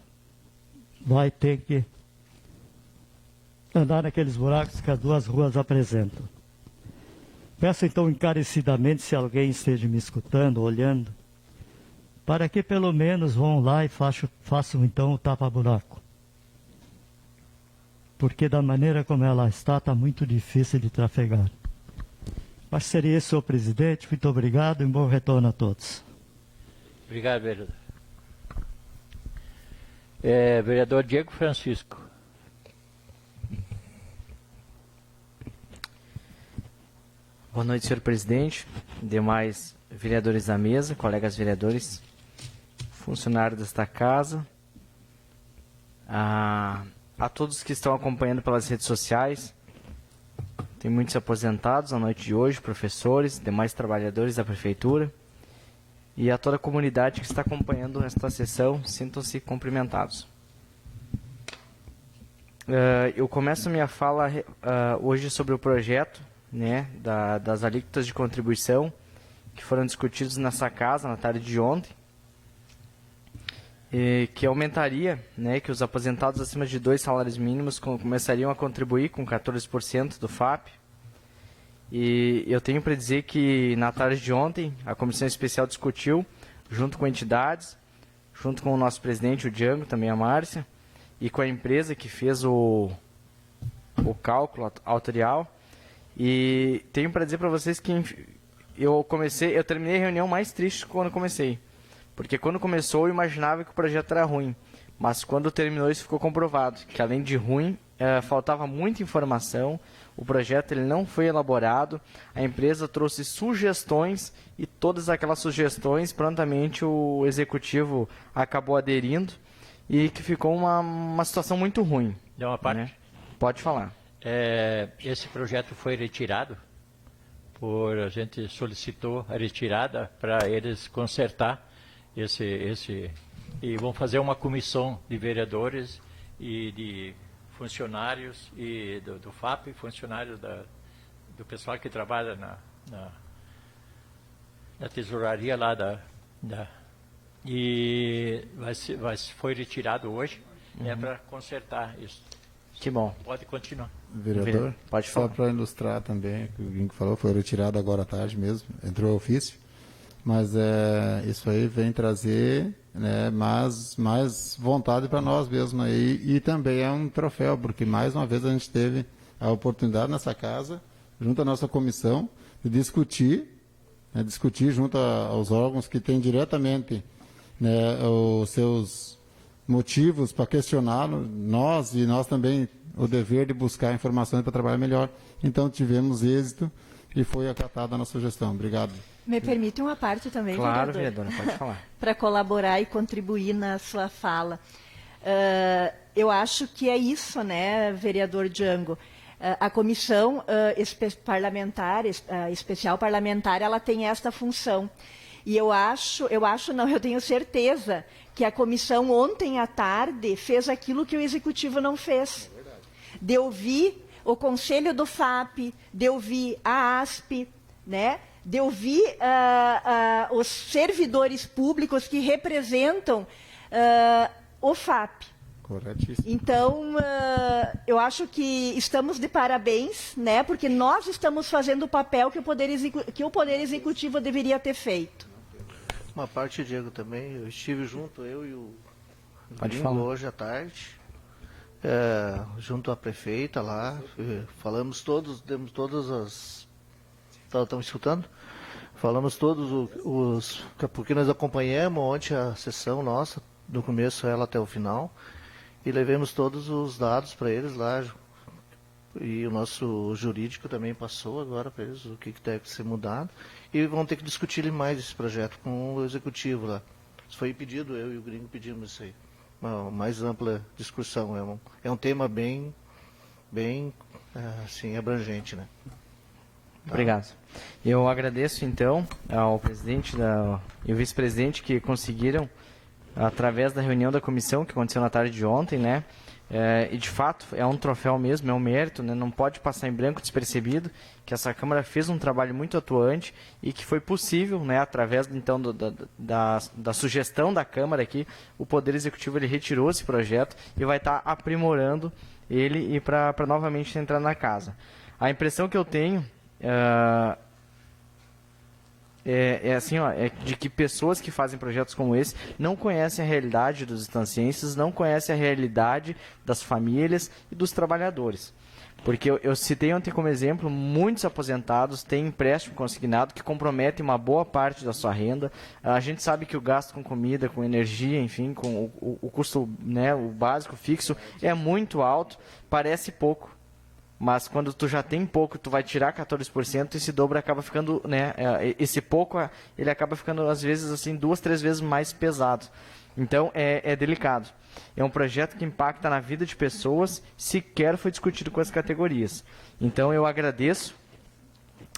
vai ter que andar naqueles buracos que as duas ruas apresentam. Peço então encarecidamente, se alguém esteja me escutando, olhando, para que pelo menos vão lá e façam então o tapa-buraco. Porque da maneira como ela está muito difícil de trafegar. Mas seria esse, senhor presidente. Muito obrigado e um bom retorno a todos. Obrigado, vereador. Vereador Diego Francisco. Boa noite, senhor presidente, demais vereadores da mesa, colegas vereadores, funcionários desta casa, a todos que estão acompanhando pelas redes sociais. Tem muitos aposentados na noite de hoje, professores, demais trabalhadores da prefeitura e a toda a comunidade que está acompanhando esta sessão, sintam-se cumprimentados. Eu começo a minha fala hoje sobre o projeto, né, das alíquotas de contribuição que foram discutidos nessa casa na tarde de ontem, que aumentaria, né, que os aposentados acima de 2 salários mínimos começariam a contribuir com 14% do FAP. E eu tenho para dizer que na tarde de ontem a comissão especial discutiu, junto com entidades, junto com o nosso presidente, o Django, também a Márcia, e com a empresa que fez o cálculo autorial. E tenho para dizer para vocês que eu terminei a reunião mais triste quando comecei. Porque quando começou eu imaginava que o projeto era ruim. Mas quando terminou isso ficou comprovado. Que além de ruim, faltava muita informação. O projeto ele não foi elaborado. A empresa trouxe sugestões e todas aquelas sugestões prontamente o executivo acabou aderindo. E que ficou uma situação muito ruim. Dá uma parte? Né? Pode falar. Esse projeto foi retirado, a gente solicitou a retirada para eles consertar e vão fazer uma comissão de vereadores e de funcionários e do FAP, funcionários do pessoal que trabalha na tesouraria lá e foi retirado hoje, para consertar isso. Que bom. Pode continuar. Vereador, pode falar. Só para ilustrar também, o que o Gringo falou, foi retirado agora à tarde mesmo, entrou ofício, mas isso aí vem trazer, né, mais vontade para nós mesmos aí, e também é um troféu, porque mais uma vez a gente teve a oportunidade nessa casa, junto à nossa comissão, de discutir junto aos órgãos que têm diretamente, né, os seus motivos para questionar nós e nós também o dever de buscar informações para trabalhar melhor. Então tivemos êxito e foi acatada a nossa sugestão. Obrigado. Me permite uma parte também, claro, vereador? Vereadora, pode falar. Para colaborar e contribuir na sua fala. Eu acho que é isso, né, vereador Django? A comissão especial parlamentar, ela tem esta função. E eu tenho certeza que a comissão ontem à tarde fez aquilo que o executivo não fez. De ouvir o conselho do FAP, de ouvir a ASP, né? De ouvir os servidores públicos que representam o FAP. Corretíssimo. Então, eu acho que estamos de parabéns, né? Porque nós estamos fazendo o papel que o Poder Executivo deveria ter feito. Uma parte, Diego, também, eu estive junto, eu e o Gringo hoje à tarde, junto à prefeita lá, falamos todos, demos todas as... Estão escutando? Falamos todos porque nós acompanhamos ontem a sessão nossa, do começo ela até o final, e levamos todos os dados para eles lá, e o nosso jurídico também passou agora para eles o que deve ser mudado, e vão ter que discutir mais esse projeto com o executivo lá. Isso foi pedido, eu e o Gringo pedimos isso aí, uma mais ampla discussão, é um tema bem assim, abrangente, né? Obrigado. Eu agradeço então ao presidente e o vice-presidente que conseguiram, através da reunião da comissão que aconteceu na tarde de ontem, né? E de fato é um troféu mesmo, é um mérito, né? Não pode passar em branco despercebido que essa Câmara fez um trabalho muito atuante e que foi possível, né? Através então da sugestão da Câmara aqui, o Poder Executivo ele retirou esse projeto e vai estar aprimorando ele e para novamente entrar na casa. A impressão que eu tenho é assim, ó, é de que pessoas que fazem projetos como esse não conhecem a realidade dos estancienses, não conhecem a realidade das famílias e dos trabalhadores. Porque eu citei ontem como exemplo, muitos aposentados têm empréstimo consignado que comprometem uma boa parte da sua renda. A gente sabe que o gasto com comida, com energia, enfim, com o custo, né, o básico fixo é muito alto, parece pouco. Mas quando tu já tem pouco, tu vai tirar 14%, esse dobro acaba ficando, né, esse pouco, ele acaba ficando às vezes assim 2, 3 vezes mais pesado. Então é delicado. É um projeto que impacta na vida de pessoas, sequer foi discutido com as categorias. Então eu agradeço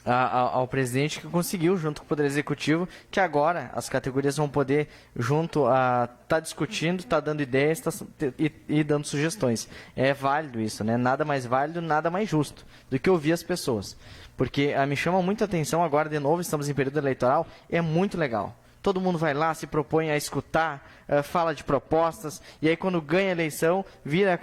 ao presidente que conseguiu, junto com o Poder Executivo, que agora as categorias vão poder, junto a tá discutindo, tá dando ideias e dando sugestões. É válido isso, né? Nada mais válido, nada mais justo do que ouvir as pessoas. Porque me chama muita atenção agora, de novo, estamos em período eleitoral, é muito legal. Todo mundo vai lá, se propõe a escutar, fala de propostas, e aí quando ganha a eleição, vira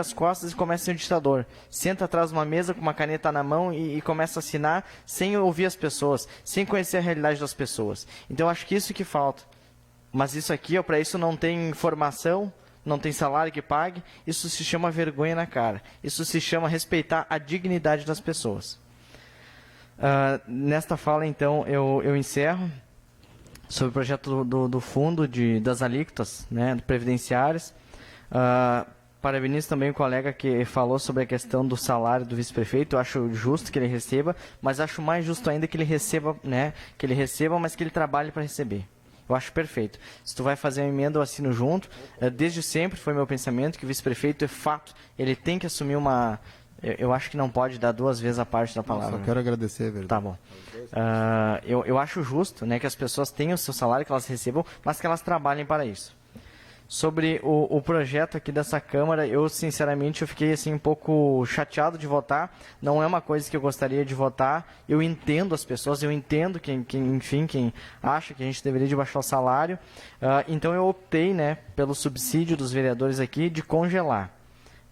as costas e começa a ser um ditador. Senta atrás de uma mesa com uma caneta na mão e começa a assinar sem ouvir as pessoas, sem conhecer a realidade das pessoas. Então, acho que isso que falta. Mas isso aqui, para isso não tem formação, não tem salário que pague, isso se chama vergonha na cara. Isso se chama respeitar a dignidade das pessoas. Nesta fala, então, eu encerro. Sobre o projeto do fundo das alíquotas, né, previdenciárias. Parabenizo também o colega que falou sobre a questão do salário do vice-prefeito. Eu acho justo que ele receba, mas acho mais justo ainda que ele receba, né, mas que ele trabalhe para receber. Eu acho perfeito. Se tu vai fazer uma emenda, eu assino junto. Desde sempre foi meu pensamento que o vice-prefeito é fato. Ele tem que assumir uma... Eu acho que não pode dar 2 vezes a parte da palavra. Só quero agradecer, verdade. Tá bom. Eu acho justo, né, que as pessoas tenham o seu salário, que elas recebam, mas que elas trabalhem para isso. Sobre o projeto aqui dessa Câmara, eu sinceramente fiquei assim, um pouco chateado de votar. Não é uma coisa que eu gostaria de votar. Eu entendo as pessoas, eu entendo quem acha que a gente deveria de baixar o salário. Então eu optei, né, pelo subsídio dos vereadores aqui de congelar.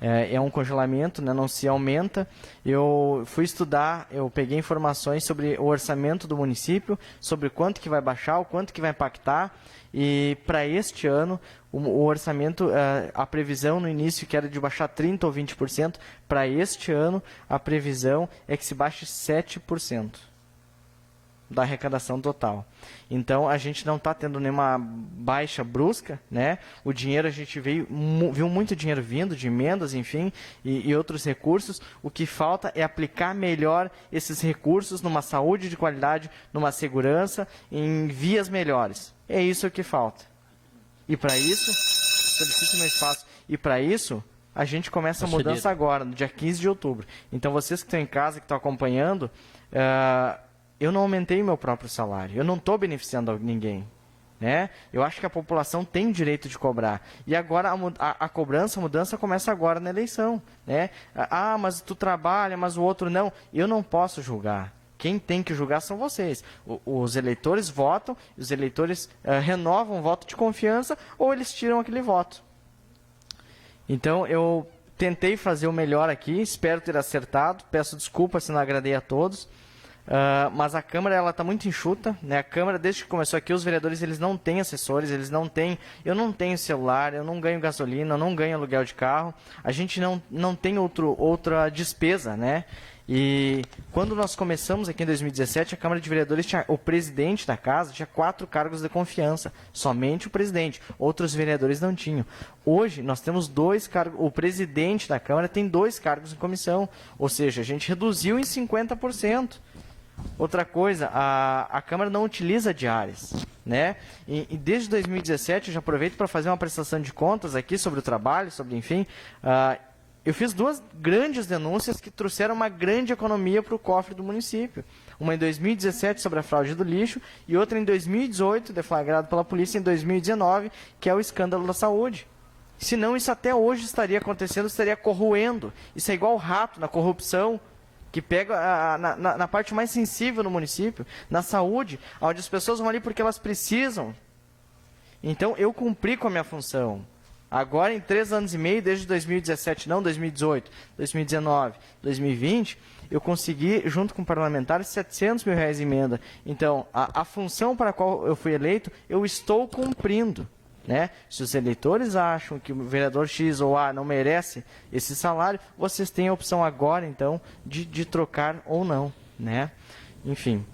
É um congelamento, né, não se aumenta. Eu fui estudar, eu peguei informações sobre o orçamento do município, sobre quanto que vai baixar, o quanto que vai impactar. E para este ano, o orçamento, a previsão no início que era de baixar 30% ou 20%, para este ano a previsão é que se baixe 7% da arrecadação total. Então, a gente não está tendo nenhuma baixa brusca, né? O dinheiro, a gente viu muito dinheiro vindo de emendas, enfim, e outros recursos. O que falta é aplicar melhor esses recursos numa saúde de qualidade, numa segurança, em vias melhores. É isso que falta. E para isso, solicito meu espaço. E para isso, a gente começa a mudança agora, no dia 15 de outubro. Então, vocês que estão em casa, que estão acompanhando, eu não aumentei meu próprio salário, eu não estou beneficiando ninguém, né? Eu acho que a população tem o direito de cobrar. E agora a cobrança, a mudança começa agora na eleição, né? Mas tu trabalha, mas o outro não. Eu não posso julgar. Quem tem que julgar são vocês. Os eleitores votam, os eleitores renovam o voto de confiança ou eles tiram aquele voto. Então, eu tentei fazer o melhor aqui, espero ter acertado, peço desculpas se não agradei a todos. Mas a Câmara está muito enxuta, né? A Câmara, desde que começou aqui, os vereadores eles não têm assessores, eles não têm... Eu não tenho celular, eu não ganho gasolina, eu não ganho aluguel de carro. A gente não tem outra despesa, né? E quando nós começamos aqui em 2017, a Câmara de Vereadores tinha... O presidente da casa tinha 4 cargos de confiança. Somente o presidente. Outros vereadores não tinham. Hoje, nós temos 2 cargos... O presidente da Câmara tem 2 cargos em comissão. Ou seja, a gente reduziu em 50%. Outra coisa, a Câmara não utiliza diárias, né? E desde 2017, eu já aproveito para fazer uma prestação de contas aqui sobre o trabalho, sobre, enfim, eu fiz 2 grandes denúncias que trouxeram uma grande economia para o cofre do município. Uma em 2017 sobre a fraude do lixo e outra em 2018, deflagrado pela polícia em 2019, que é o escândalo da saúde. Senão isso até hoje estaria acontecendo, estaria corroendo. Isso é igual o rato na corrupção, que pega na parte mais sensível no município, na saúde, onde as pessoas vão ali porque elas precisam. Então, eu cumpri com a minha função. Agora, em 3 anos e meio, desde 2017, não 2018, 2019, 2020, eu consegui, junto com parlamentares, R$700 mil em emenda. Então, a função para a qual eu fui eleito, eu estou cumprindo. Né? Se os eleitores acham que o vereador X ou A não merece esse salário, vocês têm a opção agora, então, de trocar ou não. Né? Enfim.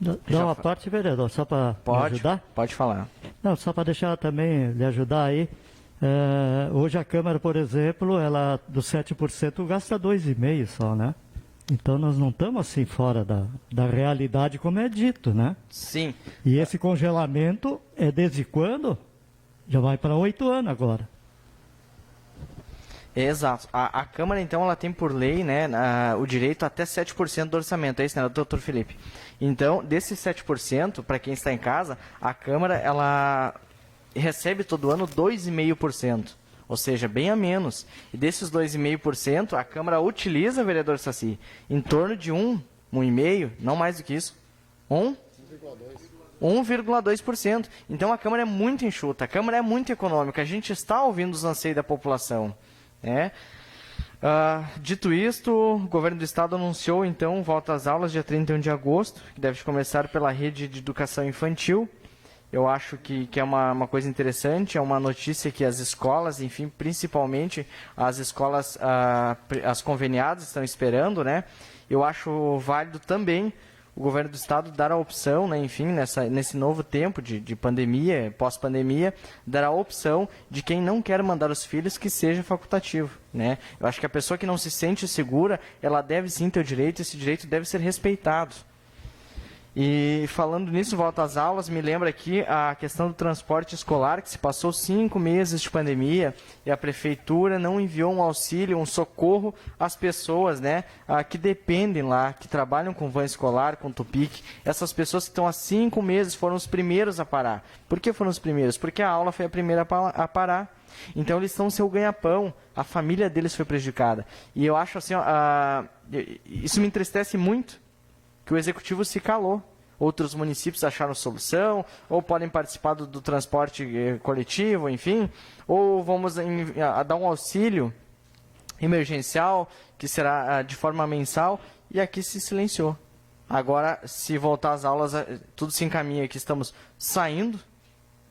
Dá uma parte, vereador, só para ajudar? Pode falar. Não, só para deixar também, lhe ajudar aí. Hoje a Câmara, por exemplo, ela dos 7% gasta 2,5% só, né? Então nós não estamos assim fora da realidade como é dito, né? Sim. E esse congelamento é desde quando? Já vai para 8 anos agora. Exato. A Câmara, então, ela tem por lei, né, o direito até 7% do orçamento. É isso, né, doutor Felipe? Então, desses 7%, para quem está em casa, a Câmara, ela recebe todo ano 2,5%. Ou seja, bem a menos. E desses 2,5%, a Câmara utiliza, vereador Saci, em torno de 1,5%, não mais do que isso. 1,2%. Então a Câmara é muito enxuta, a Câmara é muito econômica, a gente está ouvindo os anseios da população. Né? Dito isto, o governo do estado anunciou então volta às aulas dia 31 de agosto, que deve começar pela rede de educação infantil. Eu acho que é uma coisa interessante, é uma notícia que as escolas, enfim, principalmente as escolas, as conveniadas estão esperando, né? Eu acho válido também o governo do estado dar a opção, né, enfim, nesse novo tempo de pandemia, pós-pandemia, dar a opção de quem não quer mandar os filhos que seja facultativo, né? Eu acho que a pessoa que não se sente segura, ela deve sim ter o direito, esse direito deve ser respeitado. E falando nisso, volta às aulas, me lembra aqui a questão do transporte escolar, que se passou 5 meses de pandemia e a prefeitura não enviou um auxílio, um socorro às pessoas, né, que dependem lá, que trabalham com van escolar, com Tupic. Essas pessoas que estão há 5 meses foram os primeiros a parar. Por que foram os primeiros? Porque a aula foi a primeira a parar. Então eles estão seu ganha-pão, a família deles foi prejudicada. E eu acho assim, isso me entristece muito, que o executivo se calou. Outros municípios acharam solução, ou podem participar do transporte coletivo, enfim, ou vamos dar um auxílio emergencial, que será de forma mensal, e aqui se silenciou. Agora, se voltar às aulas, tudo se encaminha que estamos saindo,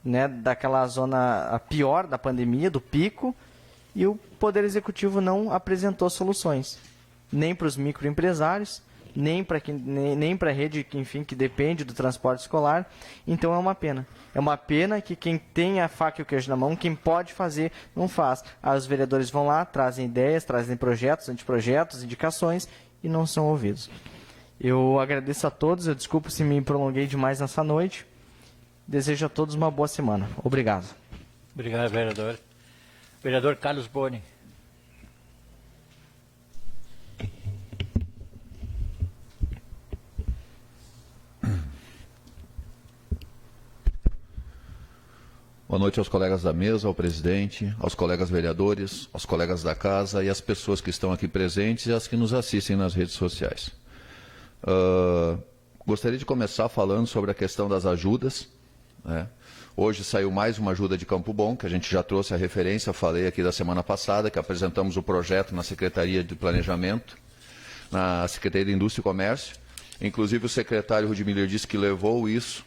né, daquela zona pior da pandemia, do pico, e o Poder Executivo não apresentou soluções, nem para os microempresários, nem para a rede, enfim, que depende do transporte escolar. Então é uma pena. É uma pena que quem tem a faca e o queijo na mão, quem pode fazer, não faz. Aí os vereadores vão lá, trazem ideias, trazem projetos, anteprojetos, indicações e não são ouvidos. Eu agradeço a todos, eu desculpo se me prolonguei demais nessa noite. Desejo a todos uma boa semana. Obrigado. Obrigado, vereador. Vereador Carlos Boni. Boa noite aos colegas da mesa, ao presidente, aos colegas vereadores, aos colegas da casa e às pessoas que estão aqui presentes e às que nos assistem nas redes sociais. Gostaria de começar falando sobre a questão das ajudas, né? Hoje saiu mais uma ajuda de Campo Bom, que a gente já trouxe a referência, falei aqui da semana passada, que apresentamos o projeto na Secretaria de Planejamento, na Secretaria de Indústria e Comércio. Inclusive o secretário Rudimiller disse que levou isso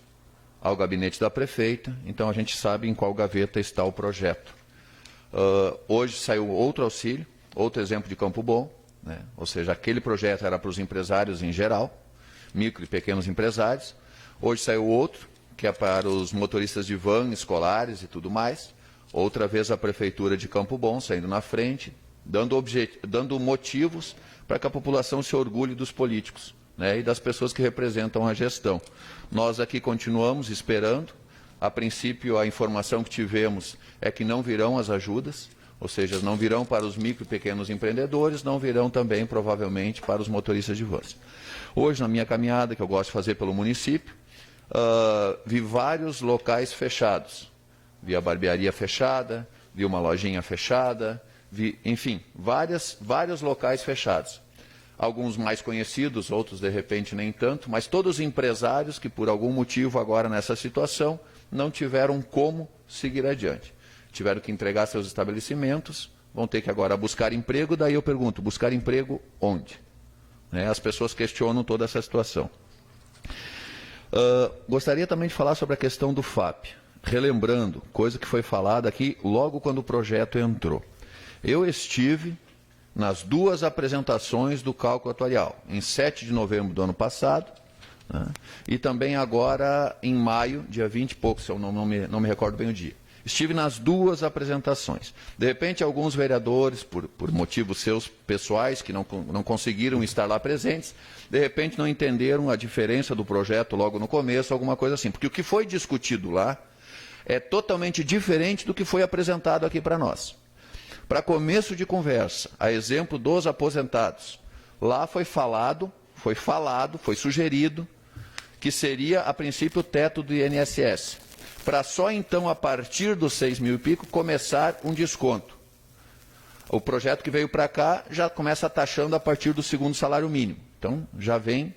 ao gabinete da prefeita, então a gente sabe em qual gaveta está o projeto. Hoje saiu outro auxílio, outro exemplo de Campo Bom, né? Ou seja, aquele projeto era para os empresários em geral, micro e pequenos empresários. Hoje saiu outro, que é para os motoristas de van, escolares e tudo mais. Outra vez a Prefeitura de Campo Bom saindo na frente, dando motivos para que a população se orgulhe dos políticos, né, e das pessoas que representam a gestão. Nós aqui continuamos esperando. A princípio, a informação que tivemos é que não virão as ajudas, ou seja, não virão para os micro e pequenos empreendedores, não virão também, provavelmente, para os motoristas de vans. Hoje, na minha caminhada, que eu gosto de fazer pelo município, vi vários locais fechados. Vi a barbearia fechada, vi uma lojinha fechada, vi, enfim, vários locais fechados. Alguns mais conhecidos, outros de repente nem tanto, mas todos os empresários que por algum motivo agora nessa situação não tiveram como seguir adiante. tiveram que entregar seus estabelecimentos, vão ter que agora buscar emprego. Daí eu pergunto, buscar emprego onde? As pessoas questionam toda essa situação. Gostaria também de falar sobre a questão do FAP, relembrando, coisa que foi falada aqui logo quando o projeto entrou. Eu estive nas 2 apresentações do cálculo atuarial, em 7 de novembro do ano passado, né, e também agora em maio, dia 20 e pouco, se eu não me recordo bem o dia. Estive nas 2 apresentações. De repente, alguns vereadores, por motivos seus pessoais, que não conseguiram estar lá presentes, de repente não entenderam a diferença do projeto logo no começo, alguma coisa assim. Porque o que foi discutido lá é totalmente diferente do que foi apresentado aqui para nós. Para começo de conversa, a exemplo dos aposentados, lá foi sugerido que seria, a princípio, o teto do INSS, para só então, a partir dos 6 mil e pico, começar um desconto. O projeto que veio para cá já começa taxando a partir do 2º salário mínimo. Então, já vem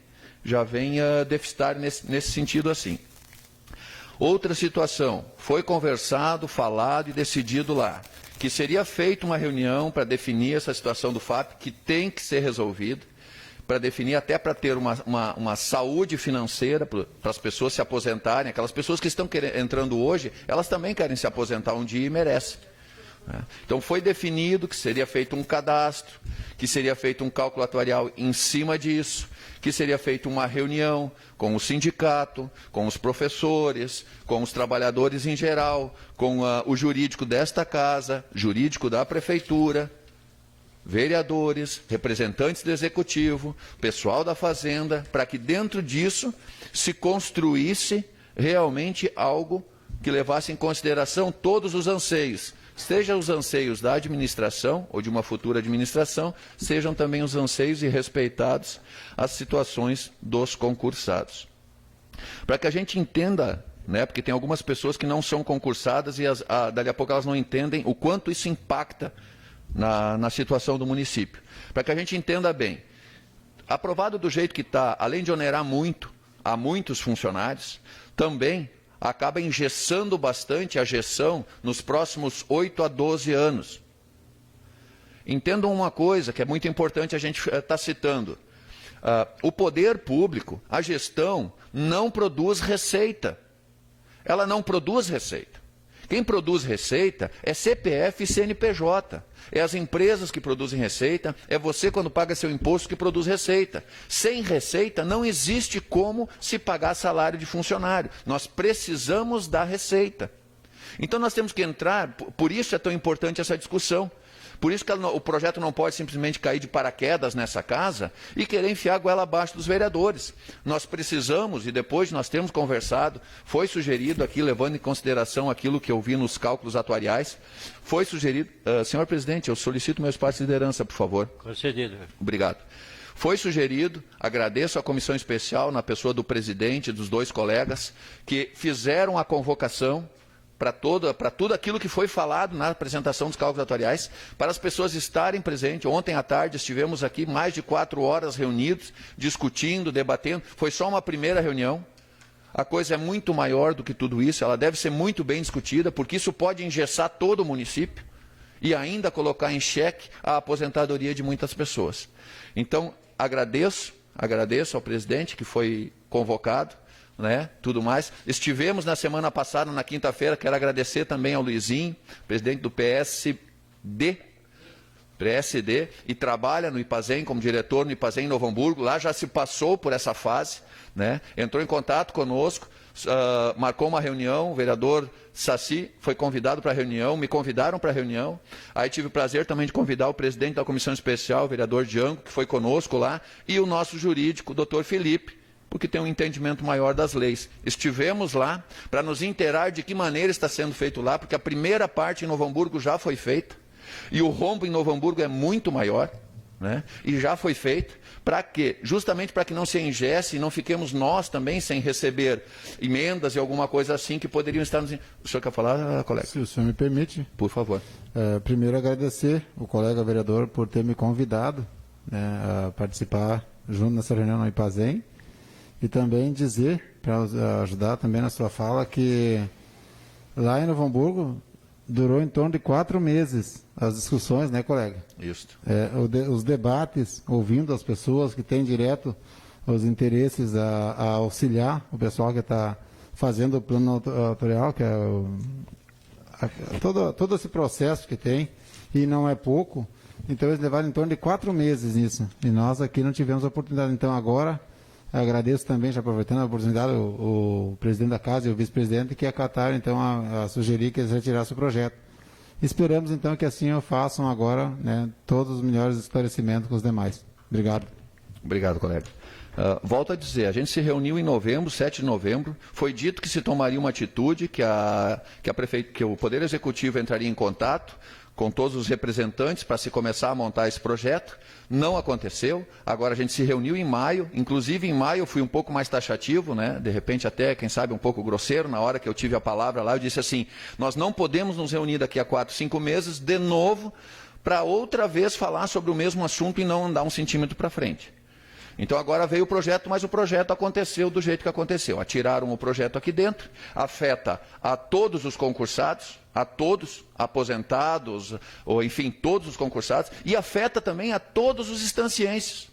deficitário nesse sentido assim. Outra situação, foi conversado, falado e decidido lá, que seria feita uma reunião para definir essa situação do FAP, que tem que ser resolvida, para definir, até para ter uma saúde financeira para as pessoas se aposentarem. Aquelas pessoas que estão entrando hoje, elas também querem se aposentar um dia e merecem. Então foi definido que seria feito um cadastro, que seria feito um cálculo atuarial em cima disso, que seria feita uma reunião com o sindicato, com os professores, com os trabalhadores em geral, com o jurídico desta casa, jurídico da prefeitura, vereadores, representantes do executivo, pessoal da fazenda, para que dentro disso se construísse realmente algo que levasse em consideração todos os anseios, seja os anseios da administração ou de uma futura administração, sejam também os anseios e respeitados as situações dos concursados. Para que a gente entenda, porque tem algumas pessoas que não são concursadas e dali a pouco elas não entendem o quanto isso impacta na situação do município. Para que a gente entenda bem, aprovado do jeito que está, além de onerar muito a muitos funcionários, também acaba engessando bastante a gestão nos próximos 8 a 12 anos. Entendam uma coisa que é muito importante a gente estar citando. O poder público, a gestão, não produz receita. Ela não produz receita. Quem produz receita é CPF e CNPJ. É as empresas que produzem receita, é você, quando paga seu imposto, que produz receita. Sem receita, não existe como se pagar salário de funcionário. Nós precisamos da receita. Então, nós temos que entrar, por isso é tão importante essa discussão. Por isso que o projeto não pode simplesmente cair de paraquedas nessa casa e querer enfiar a goela abaixo dos vereadores. Nós precisamos, e depois nós temos conversado, foi sugerido aqui, levando em consideração aquilo que eu vi nos cálculos atuariais, foi sugerido... senhor presidente, eu solicito meu espaço de liderança, por favor. Concedido. Obrigado. Foi sugerido, agradeço à comissão especial, na pessoa do presidente e dos 2 colegas, que fizeram a convocação para tudo aquilo que foi falado na apresentação dos cálculos atuariais, para as pessoas estarem presentes. Ontem à tarde estivemos aqui mais de 4 horas reunidos, discutindo, debatendo. Foi só uma primeira reunião. A coisa é muito maior do que tudo isso, ela deve ser muito bem discutida, porque isso pode engessar todo o município e ainda colocar em xeque a aposentadoria de muitas pessoas. Então, agradeço ao presidente que foi convocado, tudo mais. Estivemos na semana passada, na quinta-feira, quero agradecer também ao Luizinho, presidente do PSD, e trabalha no IPAZEM como diretor no IPAZEM Novo Hamburgo, lá já se passou por essa fase, entrou em contato conosco, marcou uma reunião, o vereador Saci foi convidado para a reunião, me convidaram para a reunião, aí tive o prazer também de convidar o presidente da comissão especial, o vereador Django, que foi conosco lá, e o nosso jurídico, o doutor Felipe, porque tem um entendimento maior das leis. Estivemos lá para nos inteirar de que maneira está sendo feito lá, porque a primeira parte em Novo Hamburgo já foi feita, e o rombo em Novo Hamburgo é muito maior, e já foi feito, para quê? Justamente para que não se engesse e não fiquemos nós também sem receber emendas e alguma coisa assim que poderiam estar nos... O senhor quer falar, colega? Se o senhor me permite. Por favor. Primeiro agradecer o colega vereador por ter me convidado a participar junto nessa reunião no IPAZEM. E também dizer, para ajudar também na sua fala, que lá em Novo Hamburgo durou em torno de 4 meses as discussões, né, colega? Isso. Os debates, ouvindo as pessoas que têm direto os interesses a auxiliar o pessoal que está fazendo o plano autorial, que é todo esse processo que tem, e não é pouco. Então, eles levaram em torno de 4 meses nisso. E nós aqui não tivemos a oportunidade. Então, agora, agradeço também, já aproveitando a oportunidade, o presidente da casa e o vice-presidente, que acataram, então, a sugerir que eles retirassem o projeto. Esperamos, então, que assim o façam agora, né, todos os melhores esclarecimentos com os demais. Obrigado. Obrigado, colega. Volto a dizer, a gente se reuniu em novembro, 7 de novembro, foi dito que se tomaria uma atitude, que o Poder Executivo entraria em contato com todos os representantes para se começar a montar esse projeto. Não aconteceu. Agora a gente se reuniu em maio, inclusive em maio eu fui um pouco mais taxativo, né? De repente até, quem sabe, um pouco grosseiro. Na hora que eu tive a palavra lá, eu disse assim, nós não podemos nos reunir daqui a 4, 5 meses de novo para outra vez falar sobre o mesmo assunto e não andar 1 centímetro para frente. Então agora veio o projeto, mas o projeto aconteceu do jeito que aconteceu. Atiraram o projeto aqui dentro, afeta a todos os concursados, a todos, aposentados, ou enfim, todos os concursados, e afeta também a todos os estancienses,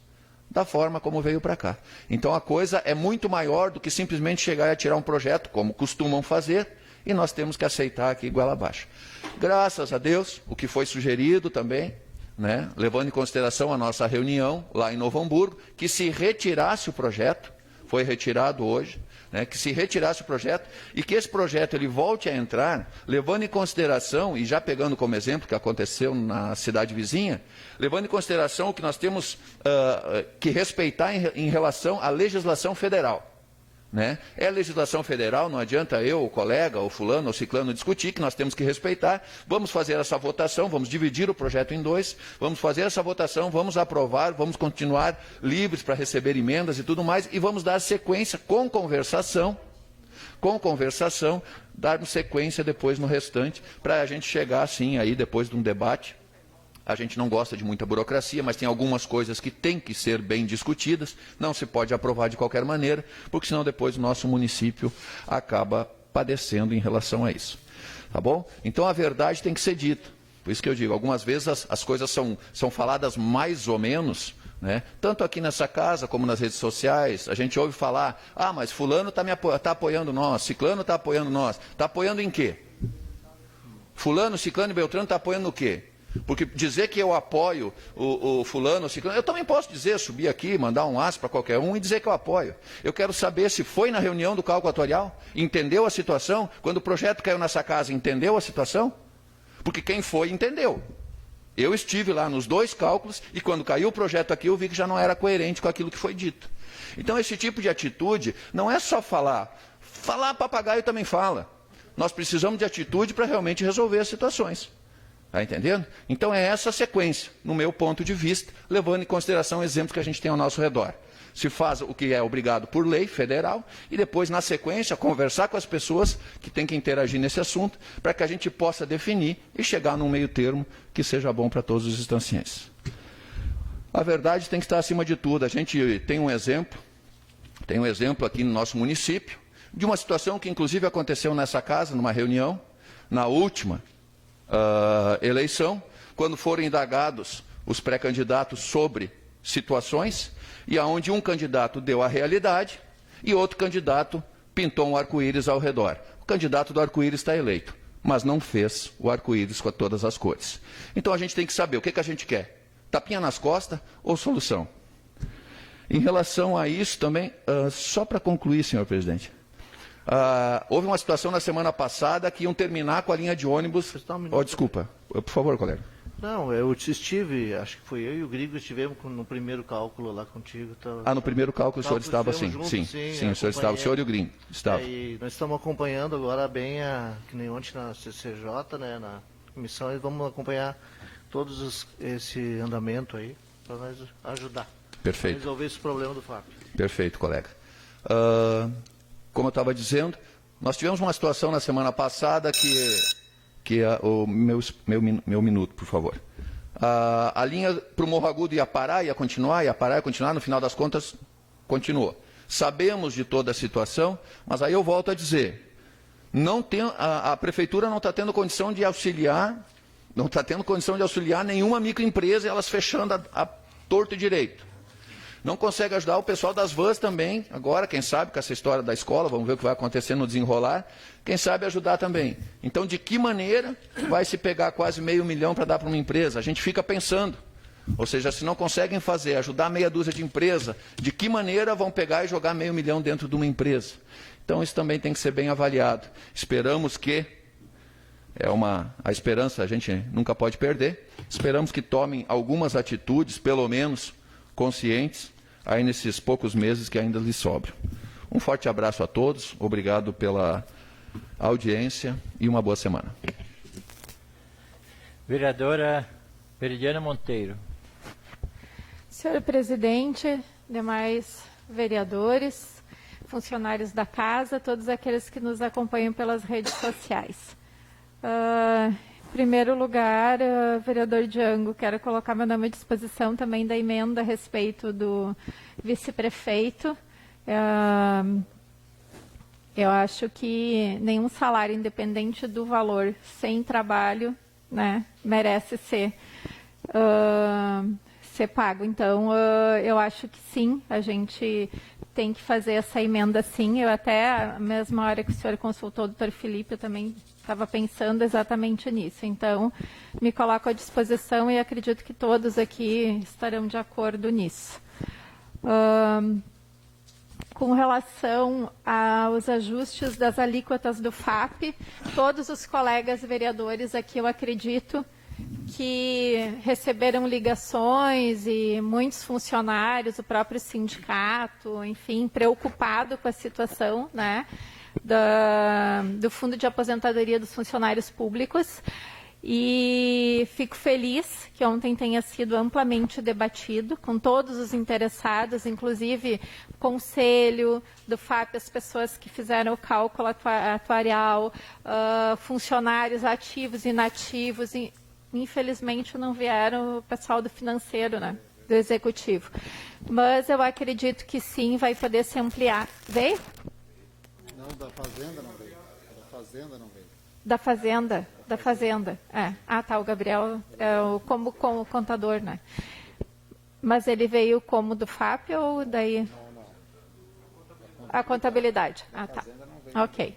da forma como veio para cá. Então a coisa é muito maior do que simplesmente chegar e atirar um projeto, como costumam fazer, e nós temos que aceitar aqui igual abaixo. Graças a Deus, o que foi sugerido também, né, levando em consideração a nossa reunião lá em Novo Hamburgo, que se retirasse o projeto, foi retirado hoje, né, que se retirasse o projeto e que esse projeto ele volte a entrar, levando em consideração, e já pegando como exemplo o que aconteceu na cidade vizinha, levando em consideração o que nós temos que respeitar em relação à legislação federal. Né? É legislação federal, não adianta eu, o colega, o fulano, o ciclano discutir, que nós temos que respeitar. Vamos fazer essa votação, vamos dividir o projeto em 2, vamos fazer essa votação, vamos aprovar, vamos continuar livres para receber emendas e tudo mais, e vamos dar sequência com conversação, darmos sequência depois no restante, para a gente chegar assim, aí depois de um debate. A gente não gosta de muita burocracia, mas tem algumas coisas que têm que ser bem discutidas, não se pode aprovar de qualquer maneira, porque senão depois o nosso município acaba padecendo em relação a isso. Tá bom? Então a verdade tem que ser dita. Por isso que eu digo, algumas vezes as coisas são faladas mais ou menos, né? Tanto aqui nessa casa como nas redes sociais, a gente ouve falar, mas fulano está apoiando nós, ciclano está apoiando nós. Está apoiando em quê? Fulano, ciclano e beltrano está apoiando o quê? Porque dizer que eu apoio o fulano, o ciclano, eu também posso dizer, subir aqui, mandar um aço para qualquer um e dizer que eu apoio. Eu quero saber se foi na reunião do cálculo atuarial, entendeu a situação, quando o projeto caiu nessa casa, entendeu a situação? Porque quem foi, entendeu. Eu estive lá nos 2 cálculos e quando caiu o projeto aqui, eu vi que já não era coerente com aquilo que foi dito. Então esse tipo de atitude não é só falar. Falar papagaio também fala. Nós precisamos de atitude para realmente resolver as situações. Está entendendo? Então é essa a sequência, no meu ponto de vista, levando em consideração exemplos que a gente tem ao nosso redor. Se faz o que é obrigado por lei federal e depois, na sequência, conversar com as pessoas que têm que interagir nesse assunto para que a gente possa definir e chegar num meio termo que seja bom para todos os estancienses. A verdade tem que estar acima de tudo. A gente tem um exemplo aqui no nosso município de uma situação que inclusive aconteceu nessa casa, numa reunião, na última eleição, quando foram indagados os pré-candidatos sobre situações, e aonde um candidato deu a realidade e outro candidato pintou um arco-íris ao redor. O candidato do arco-íris está eleito, mas não fez o arco-íris com todas as cores. Então a gente tem que saber o que a gente quer, tapinha nas costas ou solução. Em relação a isso também, só para concluir, senhor presidente, houve uma situação na semana passada que iam terminar com a linha de ônibus. Desculpa, por favor, colega. Não, eu estive, acho que foi eu e o Grigo estivemos no primeiro cálculo lá contigo. No primeiro cálculo o senhor estava sim. Juntos, sim, o senhor estava, o senhor e o Gringo estavam. E nós estamos acompanhando agora bem, que nem ontem na CCJ, né, na comissão, e vamos acompanhar todos esse andamento aí, para nós ajudar. Perfeito. A resolver esse problema do FAP. Perfeito, colega. Como eu estava dizendo, nós tivemos uma situação na semana passada que o meu minuto, por favor. A linha para o Morro Agudo ia parar, ia continuar, no final das contas, continuou. Sabemos de toda a situação, mas aí eu volto a dizer, Não tem, a prefeitura não está tendo condição de auxiliar, não está tendo condição de auxiliar nenhuma microempresa, e elas fechando a torto e direito. Não consegue ajudar o pessoal das vans também, agora, quem sabe, com essa história da escola, vamos ver o que vai acontecer no desenrolar, quem sabe ajudar também. Então, de que maneira vai se pegar quase R$500 mil para dar para uma empresa? A gente fica pensando. Ou seja, se não conseguem fazer, ajudar meia dúzia de empresa, de que maneira vão pegar e jogar R$500 mil dentro de uma empresa? Então, isso também tem que ser bem avaliado. Esperamos que, a esperança a gente nunca pode perder, esperamos que tomem algumas atitudes, pelo menos conscientes, aí nesses poucos meses que ainda lhes sobram. Um forte abraço a todos, obrigado pela audiência e uma boa semana. Vereadora Veridiana Monteiro. Senhor presidente, demais vereadores, funcionários da casa, todos aqueles que nos acompanham pelas redes sociais. Em primeiro lugar, vereador Django, quero colocar meu nome à disposição também da emenda a respeito do vice-prefeito. Eu acho que nenhum salário, independente do valor, sem trabalho, né, merece ser pago. Então, eu acho que sim, a gente tem que fazer essa emenda sim. Eu até, a mesma hora que o senhor consultou o doutor Felipe, eu também estava pensando exatamente nisso. Então, me coloco à disposição e acredito que todos aqui estarão de acordo nisso. Com relação aos ajustes das alíquotas do FAP, todos os colegas vereadores aqui, eu acredito, que receberam ligações e muitos funcionários, o próprio sindicato, enfim, preocupado com a situação, né, do Fundo de Aposentadoria dos Funcionários Públicos. E fico feliz que ontem tenha sido amplamente debatido com todos os interessados, inclusive o conselho do FAP, as pessoas que fizeram o cálculo atuarial, funcionários ativos e inativos. Infelizmente não vieram o pessoal do financeiro, né, do executivo. Mas eu acredito que sim, vai poder se ampliar. Veio? Não, da Fazenda não veio. Da Fazenda não veio. Da Fazenda. É. Ah, tá, o Gabriel é como contador, né? Mas ele veio como do FAP ou daí? Não. A contabilidade. Ah, tá. Ok.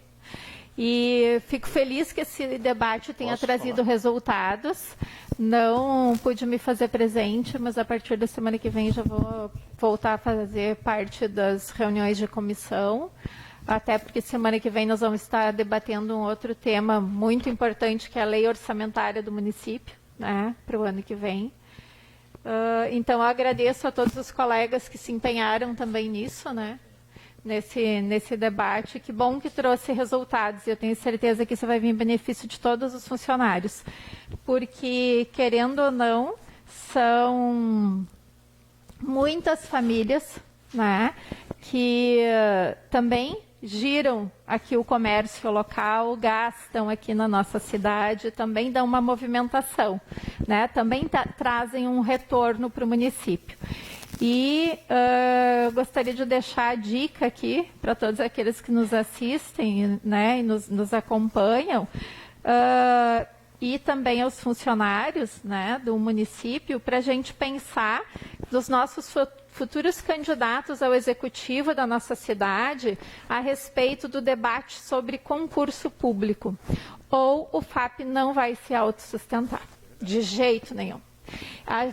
E fico feliz que esse debate tenha trazido resultados. Não pude me fazer presente, mas a partir da semana que vem já vou voltar a fazer parte das reuniões de comissão. Até porque semana que vem nós vamos estar debatendo um outro tema muito importante, que é a lei orçamentária do município, né, para o ano que vem. Então, eu agradeço a todos os colegas que se empenharam também nisso, né, nesse debate. Que bom que trouxe resultados. Eu tenho certeza que isso vai vir em benefício de todos os funcionários. Porque, querendo ou não, são muitas famílias, né, que também giram aqui o comércio local, gastam aqui na nossa cidade, também dão uma movimentação, né? Também trazem um retorno para o município. E gostaria de deixar a dica aqui para todos aqueles que nos assistem, né, e nos acompanham, e também aos funcionários, né, do município, para a gente pensar dos nossos futuros candidatos ao executivo da nossa cidade a respeito do debate sobre concurso público. Ou o FAP não vai se autossustentar, de jeito nenhum.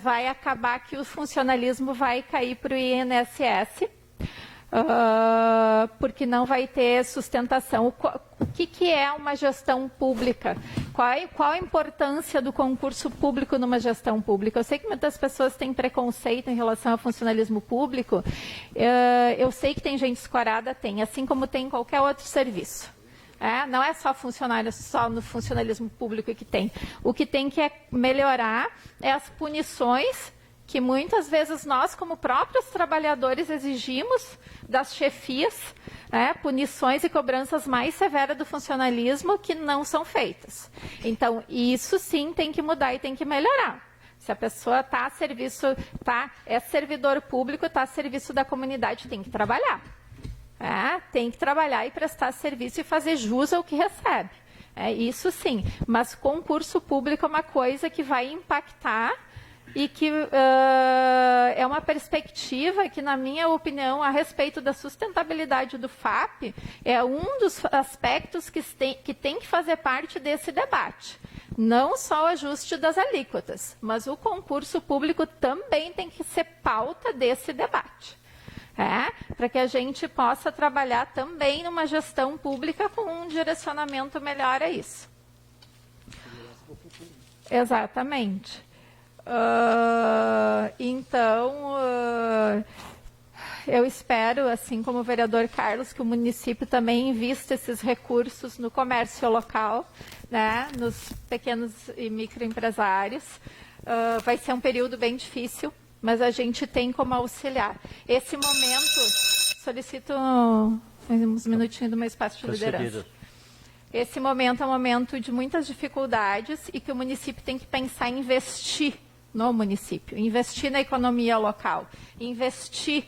Vai acabar que o funcionalismo vai cair para o INSS, porque não vai ter sustentação. O que é uma gestão pública? Qual a importância do concurso público numa gestão pública? Eu sei que muitas pessoas têm preconceito em relação ao funcionalismo público. Eu sei que tem gente escorada, tem, assim como tem em qualquer outro serviço. Não é só funcionário, só no funcionalismo público que tem. O que tem que melhorar é as punições que muitas vezes nós, como próprios trabalhadores, exigimos das chefias, punições e cobranças mais severas do funcionalismo que não são feitas. Então, isso sim tem que mudar e tem que melhorar. Se a pessoa está a serviço, é servidor público, está a serviço da comunidade, tem que trabalhar. Tem que trabalhar e prestar serviço e fazer jus ao que recebe. Isso sim, mas concurso público é uma coisa que vai impactar e que é uma perspectiva que, na minha opinião, a respeito da sustentabilidade do FAP, é um dos aspectos que tem que fazer parte desse debate. Não só o ajuste das alíquotas, mas o concurso público também tem que ser pauta desse debate. Para que a gente possa trabalhar também numa gestão pública com um direcionamento melhor a isso. Exatamente. Eu espero, assim como o vereador Carlos, que o município também invista esses recursos no comércio local, nos pequenos e microempresários. Vai ser um período bem difícil, mas a gente tem como auxiliar. Esse momento, solicito uns minutinhos do meu espaço de liderança. Esse momento é um momento de muitas dificuldades e que o município tem que pensar em investir no município, investir na economia local, investir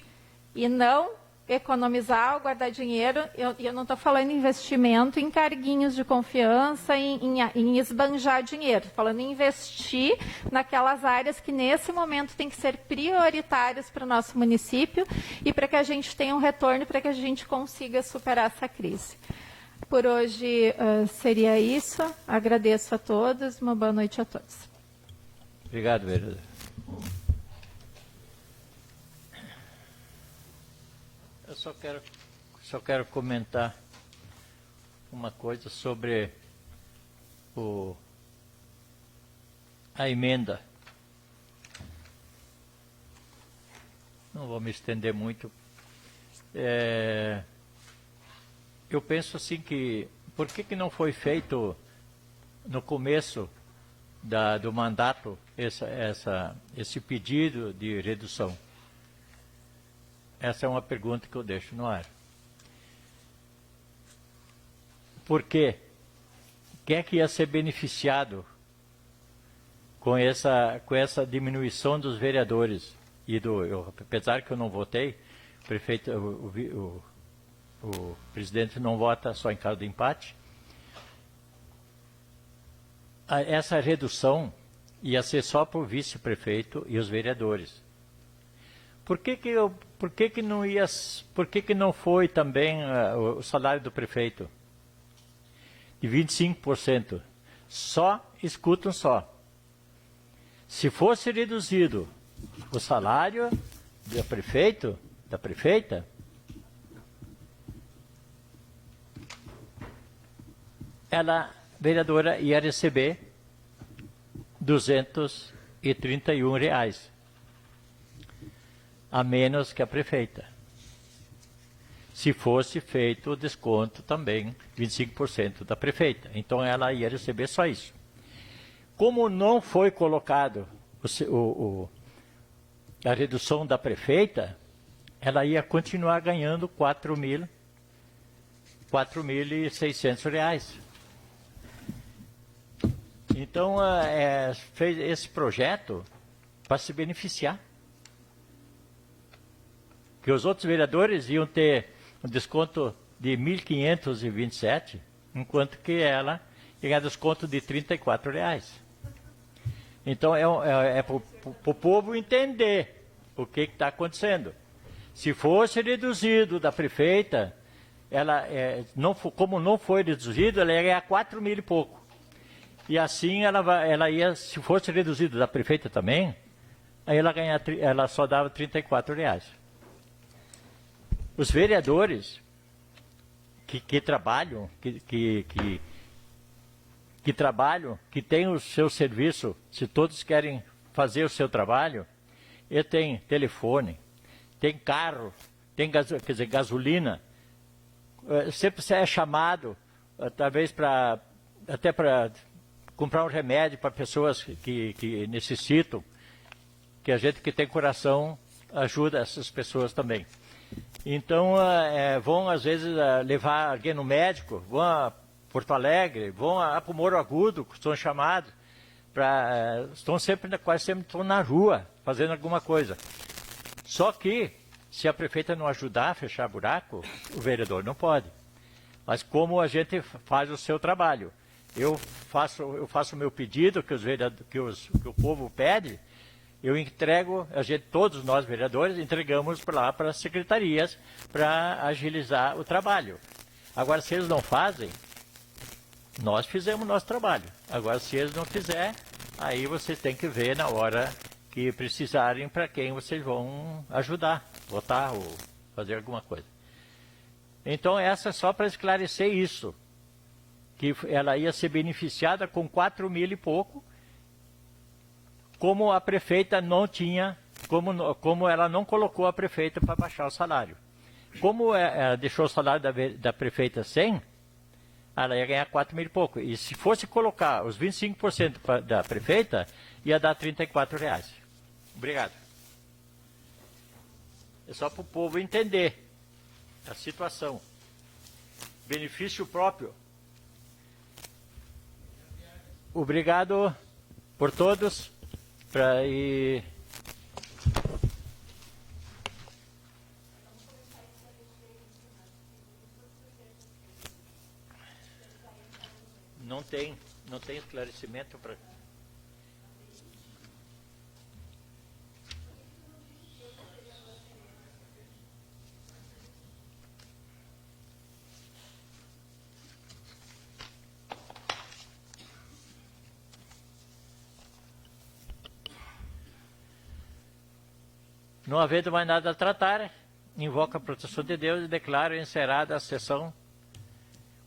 e não economizar ou guardar dinheiro. Eu não estou falando em investimento em carguinhos de confiança, em esbanjar dinheiro. Estou falando em investir naquelas áreas que nesse momento tem que ser prioritárias para o nosso município e para que a gente tenha um retorno, para que a gente consiga superar essa crise. Por hoje seria isso. Agradeço a todos. Uma boa noite a todos. Obrigado, vereador. Eu só quero comentar uma coisa sobre a emenda. Não vou me estender muito. Eu penso assim que, por que não foi feito no começo do mandato esse pedido de redução? Essa é uma pergunta que eu deixo no ar. Por quê? Quem é que ia ser beneficiado com essa diminuição dos vereadores? Apesar que eu não votei, o presidente não vota só em caso de empate. Essa redução ia ser só para o vice-prefeito e os vereadores. Por que não foi também o salário do prefeito? De 25%. Escutam só. Se fosse reduzido o salário do prefeito, da prefeita, a vereadora ia receber R$ 231, a menos que a prefeita. Se fosse feito o desconto também, 25% da prefeita. Então ela ia receber só isso. Como não foi colocado a redução da prefeita, ela ia continuar ganhando R$ 4.600. Então, fez esse projeto para se beneficiar. Que os outros vereadores iam ter um desconto de R$ 1.527, enquanto que ela ia ganhar desconto de R$ 34. Então, é para o povo entender o que está acontecendo. Se fosse reduzido da prefeita, como não foi reduzido, ela ia ganhar 4 mil e pouco. E assim ela ia, se fosse reduzido da prefeita também, aí ela só dava R$ 34. Os vereadores que trabalham, que têm o seu serviço, se todos querem fazer o seu trabalho, ele tem telefone, tem carro, tem gasolina, sempre é chamado, talvez até para comprar um remédio para pessoas que necessitam, que a gente que tem coração ajuda essas pessoas também. Então, vão às vezes levar alguém no médico, vão a Porto Alegre, vão para o Moro Agudo, são chamados, quase sempre estão na rua, fazendo alguma coisa. Só que Se a prefeita não ajudar a fechar buraco, o vereador não pode. Mas como a gente faz o seu trabalho? Eu faço o meu pedido que o povo pede, eu entrego, todos nós vereadores entregamos lá para as secretarias para agilizar o trabalho. Agora, se eles não fazem, nós fizemos o nosso trabalho. Agora, se eles não fizerem, aí vocês têm que ver na hora que precisarem para quem vocês vão ajudar, votar ou fazer alguma coisa. Então, essa é só para esclarecer isso, que ela ia ser beneficiada com 4 mil e pouco, como a prefeita não tinha, como ela não colocou a prefeita para baixar o salário. Como ela deixou o salário da prefeita 100, ela ia ganhar 4 mil e pouco. E se fosse colocar os 25% da prefeita, ia dar R$34. Obrigado. É só para o povo entender a situação. Benefício próprio. Obrigado por todos. Não tem esclarecimento para... Não havendo mais nada a tratar, invoco a proteção de Deus e declaro encerrada a sessão.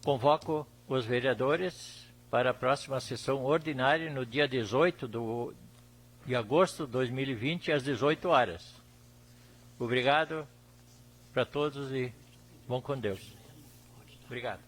Convoco os vereadores para a próxima sessão ordinária no dia 18 de agosto de 2020, às 18 horas. Obrigado para todos e vão com Deus. Obrigado.